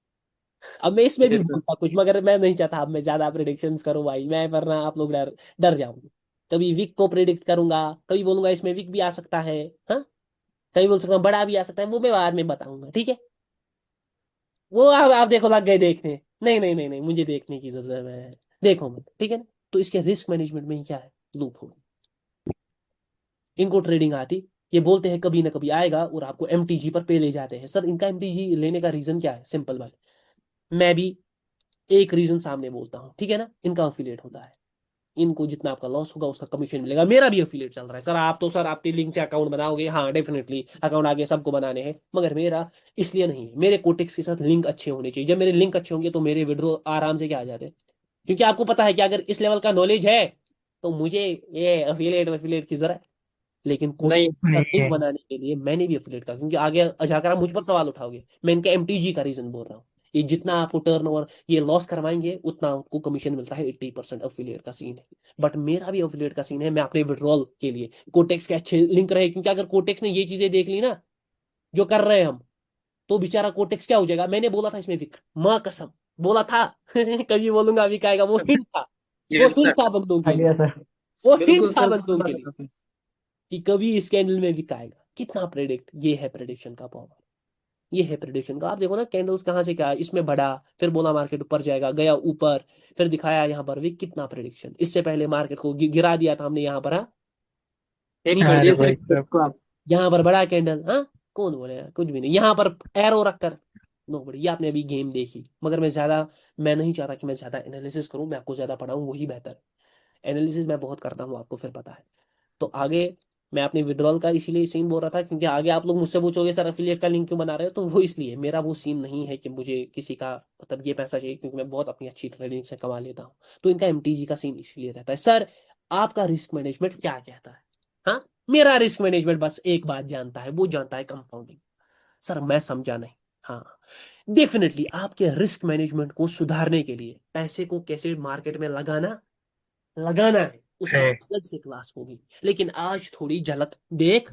अब मैं इसमें भी
Yes, sir.
बोलता कुछ, मगर मैं नहीं चाहता अब मैं ज्यादा प्रिडिक्शंस करूं भाई, मैं वरना आप लोग डर डर जाओगे। कभी वीक को प्रिडिक्ट करूंगा, कभी बोलूंगा इसमें वीक भी आ सकता है, हाँ, कभी बोल सकता हूँ बड़ा भी आ सकता है, वो मैं बाद में बताऊंगा, ठीक है। वो आप देखो लग गए देखने, नहीं नहीं नहीं नहीं, मुझे देखने की जरूरत है, देखो मत, ठीक है ना। तो इसके रिस्क मैनेजमेंट में ही क्या है, लूप होल। इनको ट्रेडिंग आती, ये बोलते हैं कभी ना कभी आएगा और आपको एमटीजी पर पे ले जाते हैं। सर इनका एमटीजी लेने का रीजन क्या है, सिंपल बात, मैं भी एक रीजन सामने बोलता हूँ, ठीक है ना। इनका अफिलिएट होता है, इनको जितना आपका लॉस होगा उसका कमीशन मिलेगा। मेरा भी अफिलिएट चल रहा है सर, आप तो सर आपके लिंक से अकाउंट बनाओगे, हाँ डेफिनेटली अकाउंट आगे सबको बनाने हैं, मगर मेरा इसलिए नहीं है। मेरे कोटेक्स के साथ लिंक अच्छे होने चाहिए, जब मेरे लिंक अच्छे होंगे तो मेरे विड्रॉ आराम से क्या आ जाते हैं। क्योंकि आपको पता है कि अगर इस लेवल का नॉलेज है तो मुझे ये अफिलिएट की जरूरत, लेकिन
नहीं
कोटेक्स का
नहीं
लिंक
है।
बनाने के लिए मैंने भी अफिलिएट का, क्योंकि आगे जाकर आप मुझ पर सवाल उठाओगे, मैं इनका एमटीजी का रीजन बोल रहा हूँ। ये जितना आपको टर्नओवर ये लॉस करवाएंगे उतना आपको कमीशन मिलता है, 80% अफिलिएट का सीन है। बट मेरा भी अफिलिएट का सीन है, मैं अपने विड्रॉल के लिए कोटेक्स के अच्छे लिंक रहे, क्योंकि अगर कोटेक्स ने ये चीजें देख ली ना जो कर रहे हैं हम, तो बेचारा कोटेक्स क्या हो जाएगा। मैंने बोला था इसमें विक, माँ कसम बोला था कभी बोलूंगा विक आएगा, वो हिंट था, वो
यस
हिंट
सर।
था बंदों के लिए,
आइडिया सर।
वो हिंट
बिल्कुल
था
सर,
बंदों
बोला
के
था
लिए
आपने।
कि कभी इस कैंडल में विक आएगा। कितना प्रेडिक्ट, ये है प्रेडिक्शन का पावर, ये है प्रेडिक्शन का। आप देखो ना कैंडल्स कहाँ से क्या है, इसमें बढ़ा, फिर बोला मार्केट ऊपर जाएगा, गया ऊपर, फिर दिखाया यहाँ पर विक, कितना प्रेडिक्शन। इससे पहले मार्केट को गिरा दिया था हमने यहाँ पर, हाँ,
एक कर
नीचे
अरे
दिए
गिरा,
भाई
सिर्फ
साहब,
को आप।
यहाँ पर बड़ा कैंडल, हाँ, कौन बोलेगा, कुछ भी नहीं, यहाँ पर एरो रखकर नो बड़ी। ये आपने अभी गेम देखी, मगर मैं नहीं चाहता कि मैं ज्यादा एनालिसिस करूं, मैं आपको ज्यादा पढ़ाऊं, वही बेहतर है। एनालिसिस मैं बहुत करता हूँ, आपको फिर पता है। तो आगे मैं अपने विड्रॉल का इसीलिए सीन बोल रहा था, क्योंकि आगे आप लोग मुझसे पूछोगे सर एफिलिएट का लिंक क्यों बना रहे हो, तो वो इसलिए मेरा वो सीन नहीं है कि मुझे किसी का मतलब ये पैसा चाहिए, क्योंकि मैं बहुत अपनी अच्छी ट्रेडिंग से कमा लेता हूँ। तो इनका एमटीजी का सीन इसलिए रहता है। सर आपका रिस्क मैनेजमेंट क्या कहता है, हाँ, मेरा रिस्क मैनेजमेंट बस एक बात जानता है, वो जानता है कंपाउंडिंग। सर मैं समझा नहीं, हाँ, डेफिनेटली आपके रिस्क मैनेजमेंट को सुधारने के लिए पैसे को कैसे मार्केट में लगाना है, उसकी
है।
अलग से क्लास होगी। लेकिन आज थोड़ी झलक देख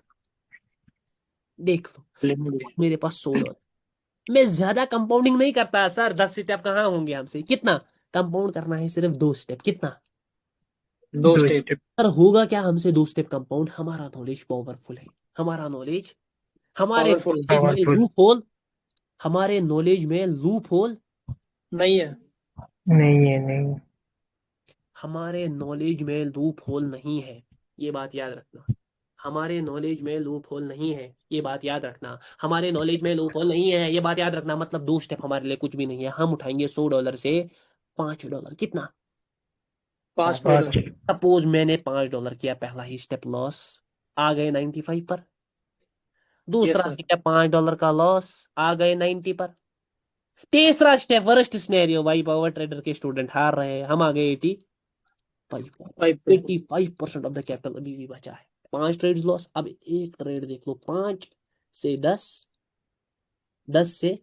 देख लो, मेरे पास $100, मैं ज्यादा कंपाउंडिंग नहीं करता सर, 10 स्टेप कहाँ होंगे हमसे, कितना कंपाउंड करना है, सिर्फ 2 स्टेप, कितना।
2
दो
स्टेप।
स्टेप।
सर होगा क्या हमसे 2 स्टेप कंपाउंड, हमारा नॉलेज पावरफुल है, हमारा नॉलेज, हमारे
पावरफुल
नॉलेज में
पावरफुल
लूप होल, हमारे नॉलेज में लूप होल,
नहीं है।
नहीं है। नहीं
हमारे नॉलेज में लूप होल नहीं है, ये बात याद रखना। हमारे नॉलेज में लूप होल नहीं है, ये बात याद रखना। हमारे नॉलेज में लूप होल नहीं है, ये बात याद रखना। मतलब 2 स्टेप हमारे लिए कुछ भी नहीं है। हम उठाएंगे $100 से $5, कितना,
5 डॉलर।
पाँच।
सपोज मैंने $5 किया, पहला ही स्टेप लॉस, आ गए 95 पर।
यस
दूसरा
सर।
स्टेप $5 का लॉस, आ गए 90 पर। तीसरा स्टेप वर्स्ट सिनेरियो, भाई पावर ट्रेडर के स्टूडेंट हार रहे हैं, हम आ गए 85 पर।
5 पे।
85% ऑफ द कैपिटल अभी भी बचा है, 5 ट्रेड्स लॉस। अब एक ट्रेड देख लो, 5 से 10, 10 से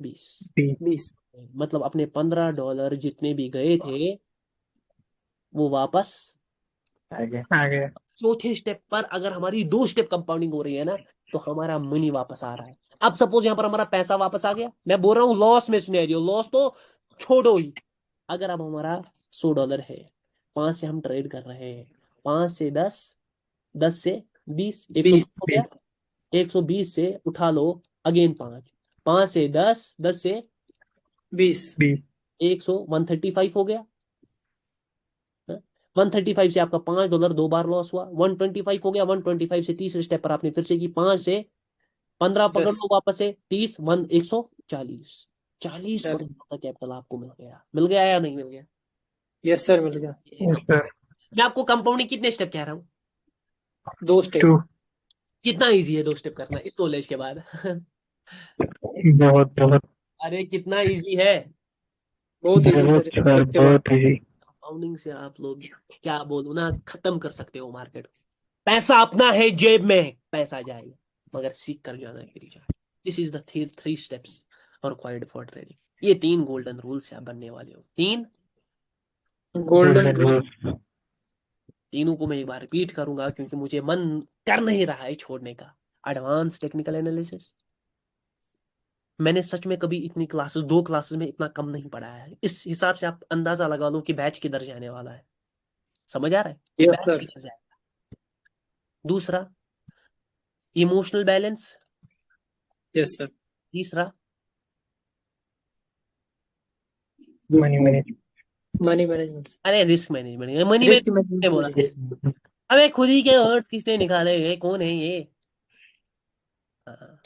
20,
20।
20।
मतलब अपने $15 जितने भी गए थे वो वापस।
आ गया।
आ गया।
चौथे स्टेप पर अगर हमारी 2 स्टेप कंपाउंडिंग हो रही है ना, तो हमारा मनी वापस आ रहा है। अब सपोज यहाँ पर हमारा पैसा वापस आ गया, मैं बोल रहा हूँ लॉस में सिनेरियो, लॉस तो छोड़ो ही। अगर अब हमारा $100 है, 5 से हम ट्रेड कर रहे हैं, 5 से 10, 10 से 20, 120
20।
हो गया। 120 से उठा लो अगेन 5, 5 से 10, 10 से
20।
20।
100, 135 हो गया। 135 से आपका $5 2 बार लॉस हुआ, 125 हो गया। 125 से तीसरे स्टेप पर आपने फिर से की, 5 से 15 पकड़
10।
लो, वापस से 30, 140, 40
चल।
पर का कैपिटल आपको मिल गया या नहीं मिल गया।
यस सर, मिल गया।
ये है
सर
मैं आपको कंपाउंडिंग कितने स्टेप कह रहा हूँ,
2 स्टेप।
2।
कितना इजी है 2 स्टेप करना इस नॉलेज के बाद
बहुत बहुत
अरे कितना इजी है।
बहुत इजी
बहुत
सर,
सर,
सबके बाद।
बहुत इजी।
कंपाउंडिंग से आप लोग क्या बोलूं ना, खत्म कर सकते हो मार्केट। पैसा अपना है जेब में, पैसा जाएगा, मगर सीख कर जाना है फिर जाए। This is the 3 steps required for trading. ये 3 गोल्डन रूल्स से आप बनने वाले हो, 3।
Golden
golden
rule.
रूल्स।
तीनों को मैं एक बार रिपीट करूंगा क्योंकि मुझे मन कर नहीं रहा है छोड़ने का। एडवांस टेक्निकल एनालिसिस, मैंने सच में कभी इतनी क्लासेस, 2 क्लासेस में इतना कम नहीं पढ़ाया है। इस हिसाब से आप अंदाजा लगा लो कि बैच किधर जाने वाला है। समझ आ रहा है?
Yes
batch
sir.
किधर जाएगा। दूसरा, इमोशनल बैलेंस।
Yes sir.
तीसरा,
मनी मैनेजमेंट।
Money management.
अरे risk management. Money
risk
management बोला।
मैनेजमेंट।
अबे खुद ही के वर्ड्स किसने निकाले? ये कौन है ये? हाँ,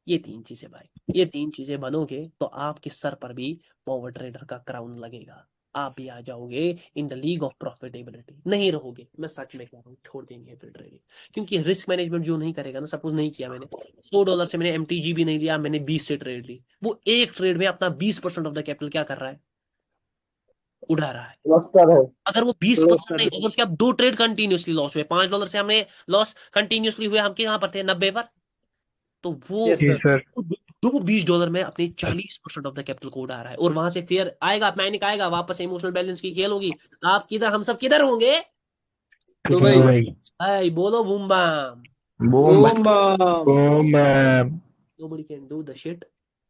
ये 3 चीजें भाई, ये 3 चीजें बनोगे तो आपके सर पर भी पावर ट्रेडर का क्राउन लगेगा। आप भी आ जाओगे in the league of profitability. नहीं रहोगे, मैं सच में कह रहा हूँ, छोड़ देंगे फिर ट्रेडिंग। क्योंकि रिस्क मैनेजमेंट जो नहीं करेगा ना, सपोज नहीं किया मैंने, $100 से मैंने एमटीजी भी नहीं लिया, मैंने 20 से ट्रेड ली, वो एक ट्रेड में अपना 20% ऑफ द कैपिटल क्या कर रहा है? उड़ा रहा है।
लॉस कर है।
अगर वो
लॉस
20%
कर
नहीं,
रहे
अगर उसके अब 2 ट्रेड कंटिन्यूसली लॉस हुए, $5 से हमने लॉस कंटिन्यूसली हुए, हम कहाँ पर थे? 90 पर। तो वो
यस
जी
सर।
सर।
दो $20 में अपने 40% ऑफ द कैपिटल को उड़ा रहा है। और वहां से फिर आएगा, पैनिक आएगा, वापस इमोशनल बैलेंस की खेल होगी। आप किधर, हम सब किधर होंगे?
दुबई।
दुबई।
भाई बोलो boom bam.
Boom
boom bam.
Boom.
Nobody can do the shit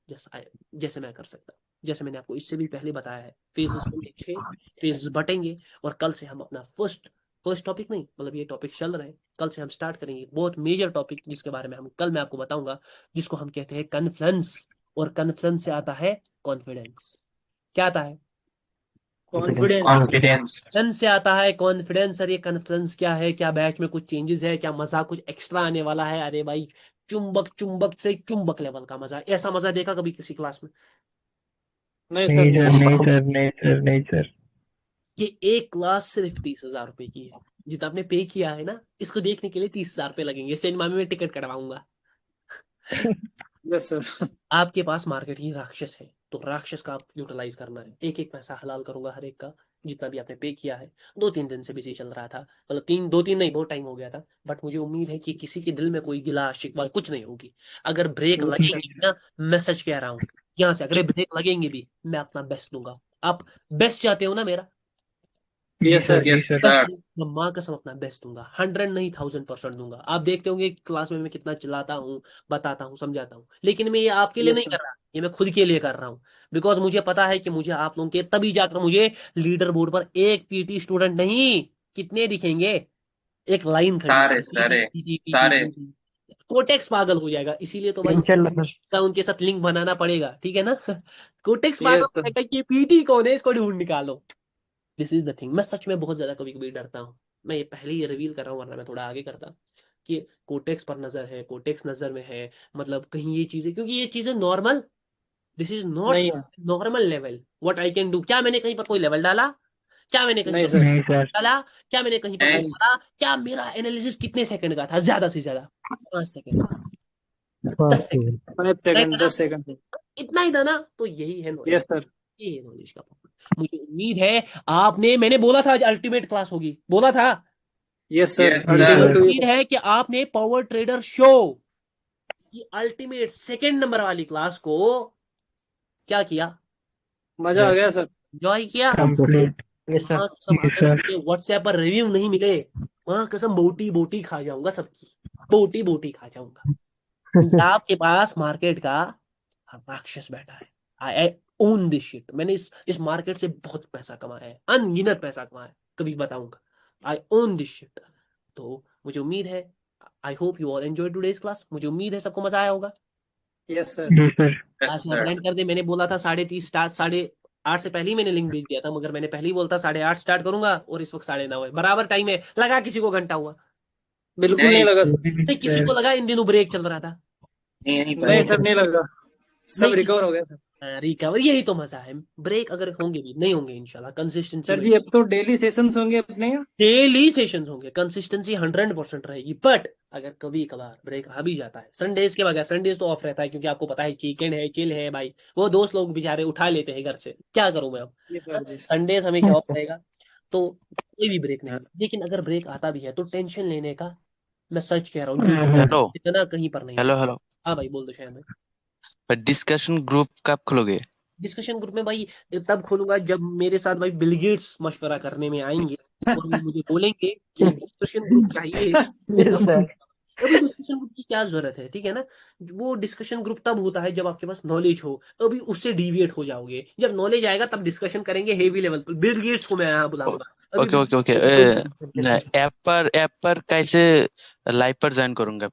जैसे मैं कर सकता, जैसे मैंने आपको इससे भी पहले बताया है। फेजेस होंगे 6, फेजेस बटेंगे। और कल से हम अपना फर्स्ट फर्स्ट टॉपिक नहीं, मतलब ये टॉपिक चल रहे हैं, कल से हम स्टार्ट करेंगे बहुत मेजर टॉपिक, जिसके बारे में हम कल मैं आपको बताऊंगा, जिसको हम कहते हैं कॉन्फ्रेंस। और कॉन्फ्रेंस से आता है कॉन्फिडेंस। क्या आता है?
कॉन्फिडेंस।
कॉन्फिडेंस।
कॉन्फिडेंस से आता है कॉन्फिडेंस। और ये कॉन्फ्रेंस क्या है? क्या बैच में कुछ चेंजेस है? क्या मजा कुछ एक्स्ट्रा आने वाला है? अरे भाई, चुंबक चुंबक से चुंबक लेवल का मजा। ऐसा मजा देखा कभी किसी क्लास में?
नहीं सर,
नहीं
नहीं।
सर, नहीं सर, नहीं सर, नहीं सर।
ये एक क्लास सिर्फ 30,000 रुपए की है। जितना आपने पे किया है ना, इसको देखने के लिए 30,000 रुपए लगेंगे। सिनेमा में मैं टिकट कटवाऊंगा।
Yes sir.
आपके पास मार्केट ही राक्षस है, तो राक्षस का आप यूटिलाइज करना है। एक एक पैसा हलाल करूंगा हर एक का, जितना भी आपने पे किया है। 2-3 दिन से बिजी चल रहा था, मतलब 2-3 नहीं, बहुत टाइम हो गया था। बट मुझे उम्मीद है कि किसी के दिल में कोई गिला शिकवा कुछ नहीं होगी। अगर ब्रेक लगेंगे भी ना, मैं सच कह रहा हूँ, यहाँ से अगर ब्रेक लगेंगे भी, मैं अपना बेस्ट दूंगा। आप बेस्ट चाहते हो ना मेरा?
जी
यस
सर,
सर।
जी
यस
सर।
सर।
मैं माँ कसम अपना बेस्ट दूंगा। 100 नहीं, 1000% दूंगा। आप देखते होंगे क्लास में मैं कितना चिल्लाता हूँ, बताता हूँ, समझाता हूँ, लेकिन मैं ये आपके लिए
यस
नहीं
सर।
कर रहा, ये मैं खुद के लिए कर रहा हूँ। बिकॉज मुझे पता है कि मुझे आप लोगों के, तभी जाकर मुझे लीडर बोर्ड पर एक पीटी स्टूडेंट नहीं, कितने दिखेंगे? एक लाइन खड़ी
सारे
है,
सारे
पीटी पीटी
सारे।
पीटी। कोटेक्स पागल हो जाएगा। इसीलिए तो भाई
इंशाल्लाह सर।
का उनके साथ लिंक बनाना पड़ेगा, ठीक है ना? कोटेक्स पागल
यस
हो
सर।
जाएगा कि पीटी कौन है, इसको ढूंढ निकालो। This is the thing. मैं सच में बहुत ज्यादा कभी कभी डरता हूँ। मैं ये पहले ही रिवील कर रहा हूँ, वरना मैं थोड़ा आगे करता कि कोटेक्स पर नजर है, कोटेक्स नजर में है। मतलब कहीं ये चीजें, क्योंकि ये चीजें नॉर्मल, दिस इज नॉट
नहीं है।
Normal level what I can do. क्या मैंने कहीं पर कोई लेवल डाला? क्या मैंने कहीं
नहीं
पर
सर।
नहीं सर।
डाला? क्या मैंने कहीं पर कुछ
नहीं।
डाला? क्या मेरा एनालिसिस कितने सेकंड का था? ज्यादा से ज्यादा 5 सेकंड, 10 सेकंड,
5 सेकंड,
था ना?
10 सेकंड।
इतना ही था ना? तो यही है
यस
नॉलेज।
सर।
ये है नॉलेज का पावर। मुझे उम्मीद है आपने, मैंने बोला था आज अल्टीमेट क्लास होगी, बोला था।
Yes sir.
यस
जी
मुझे
सर।
Ultimate
sir.
हुई
उम्मीद
सर।
है कि आपने पावर ट्रेडर शो की अल्टीमेट सेकंड नंबर वाली क्लास को क्या किया?
मजा आ गया सर।
एंजॉय किया।
कंप्लीट।
Yes sir.
वहां कसम,
जी
अगर
सर।
मुझे व्हाट्सएप पर रिव्यू नहीं मिले, वहां कसम बोटी बोटी खा जाऊंगा सबकी, बोटी बोटी खा जाऊंगा। क्योंकि आपके पास मार्केट का राक्षस बैठा है। आई ओन दिस शिट। मैंने इस मार्केट से बहुत पैसा कमाया है, अनगिनत पैसा कमाया है, कभी बताऊंगा। I own this shit. तो मुझे उम्मीद है, I hope you all enjoy today's class. मुझे उम्मीद है सबको मजा आया होगा।
Yes sir.
जी सर।
आज
यस
यहाँ पर
सर।
एंड कर दे। मैंने बोला था 30:30 स्टार्ट, 8:30 से पहले ही मैंने लिंक भेज दिया था, मगर मैंने पहले ही बोलता 8:30 स्टार्ट करूंगा, और इस वक्त 9:30 है, बराबर टाइम है। लगा किसी को घंटा हुआ?
बिल्कुल नहीं
नहीं
लगा सर।
नहीं, किसी
सर।
को लगा इन दिनों ब्रेक चल रहा था?
नहीं नहीं
नहीं
भाई।
सर, नहीं लगा। सब
नहीं,
रिकवर हो गया सर।
रिकवर, यही तो मजा है। ब्रेक अगर होंगे भी, नहीं होंगे इंशाल्लाह, कंसिस्टेंसी
सर
में।
जी, अब तो डेली सेशंस होंगे अपने यहाँ।
डेली सेशंस होंगे, कंसिस्टेंसी 100% रहेगी। बट अगर कभी कभार ब्रेक आ भी जाता है, संडेज के बगैर, संडेज तो ऑफ रहता है, क्योंकि आपको पता है वीकेंड है, चिल है भाई, वो दोस्त लोग बेचारे उठा लेते हैं घर से, क्या करूं मैं अब?
जी सर, जी सर।
संडेज हमेशा ऑफ रहेगा, तो कोई भी ब्रेक नहीं। लेकिन अगर ब्रेक आता भी है तो टेंशन लेने का, मैं सच कह रहा हूँ, जो
हेलो
इतना कहीं पर नहीं
हेलो
है।
हेलो।
हाँ भाई, बोल दो शायद।
डिस्कशन ग्रुप कब खोलोगे?
डिस्कशन ग्रुप में भाई तब खोलूंगा जब मेरे साथ भाई बिल गेट्स मशवरा करने में आएंगे, और वो मुझे बोलेंगे कि एक डिस्कशन ग्रुप चाहिए। फिर
यस
हम
सर।
अभी डिस्कशन ग्रुप की क्या जरूरत है, ठीक है ना। वो डिस्कशन ग्रुप तब होता है जब आपके पास नॉलेज हो। अभी उससे डिविएट हो जाओगे, जब नॉलेज आएगा तब डिस्कशन करेंगे हेवी लेवल पर। बिल गेट्स को मैं यहाँ बुलाऊंगा। अभी
okay okay okay
Bill Gates
app पर कैसे लाइव पर ज्वाइन करूंगा?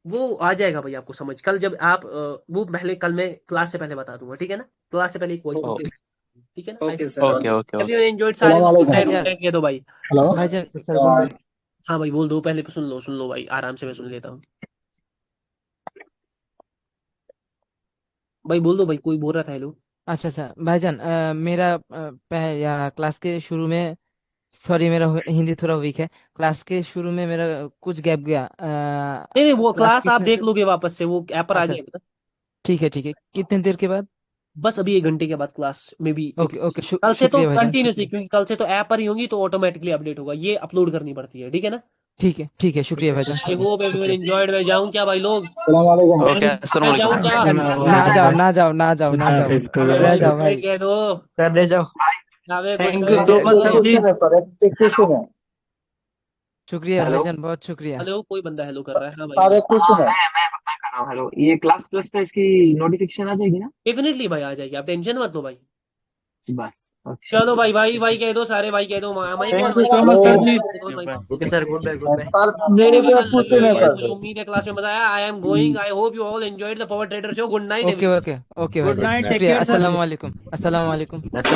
वो आ जाएगा भाई आपको समझ। कल जब आप वो पहले कल मैं क्लास से पहले बता दूंगा, ठीक है ना। क्लास से पहले एक वॉइस
ओके
नोट, ठीक है ना।
Okay sir.
Okay okay okay
everyone enjoyed, सारे लोग गुड नाइट
भाईजान
कह दो भाई।
हेलो
भाईजान
हाँ भाई बोल दो, पहले सुन लो भाई, आराम से मैं सुन लेता हूँ। भाई बोल दो भाई, कोई बोल रहा था हेलो।
अच्छा अच्छा भाईजान मेरा या क्लास के शुरू में, सॉरी मेरा हिंदी थोड़ा वीक है। क्लास के शुरू में मेरा कुछ गैप गया।
नहीं नहीं, वो
क्लास
क्लास आप
कितने,
देख लोगे वापस से, वो ऐप पर आ
अच्छा
जाएगा ना।
ठीक है कितने देर के बाद?
बस अभी 1 घंटे के बाद क्लास में भी
ओके ओके
कल से तो
शुक्रिया भाईजान,
कंटिन्यूसली,
शुक्रिया।
क्योंकि कल से तो ऐप पर ही होंगी तो ऑटोमेटिकली अपडेट होगा, ये अपलोड करनी पड़ती है, ठीक है ना।
ठीक है शुक्रिया भाईजान,
आई
शुक्रिया।
Hope everyone enjoyed. मैं जाऊँ क्या भाई लोग,
ओके अस्सलाम
मैं जाऊँ
वालेकुम।
क्या?
ना जाओ ना जाओ ना जाओ ना जाओ, रह जाओ
भाई
भाई।
कह दो
सर ले जाओ।
जावे
थैंक यू
गुड
सो
एक
मच सर जी।
क्वेश्चन है सर, एक क्वेश्चन है
शुक्रिया
हेलो
भाईजान, बहुत शुक्रिया।
हेलो, कोई बंदा हेलो कर रहा है। हाँ
सर,
भाई
एक क्वेश्चन है।
मैं कर रहा हूँ। हेलो, ये क्लास प्लस पे इसकी नोटिफिकेशन आ जाएगी ना?
डेफिनेटली भाई आ जाएगी, आप टेंशन मत लो भाई।
बस ओके।
चलो भाई भाई भाई कह दो, सारे भाई कह दो, mike on
thank you
mike
so
on
much sir ji.
Mike on.
Okay sir, good bye good bye.
Sir मेरे पे क्वेश्चन है सर।
मुझे उम्मीद है क्लास में मजा आया। I am going, I hope you all enjoyed the power trader show. Good night
okay
everyone.
Okay okay
good
भाईजान,
नाइट, टेक
शुक्रिया।
केयर सर
अस्सलाम
जी।
वालेकुम, अस्सलाम वालेकुम।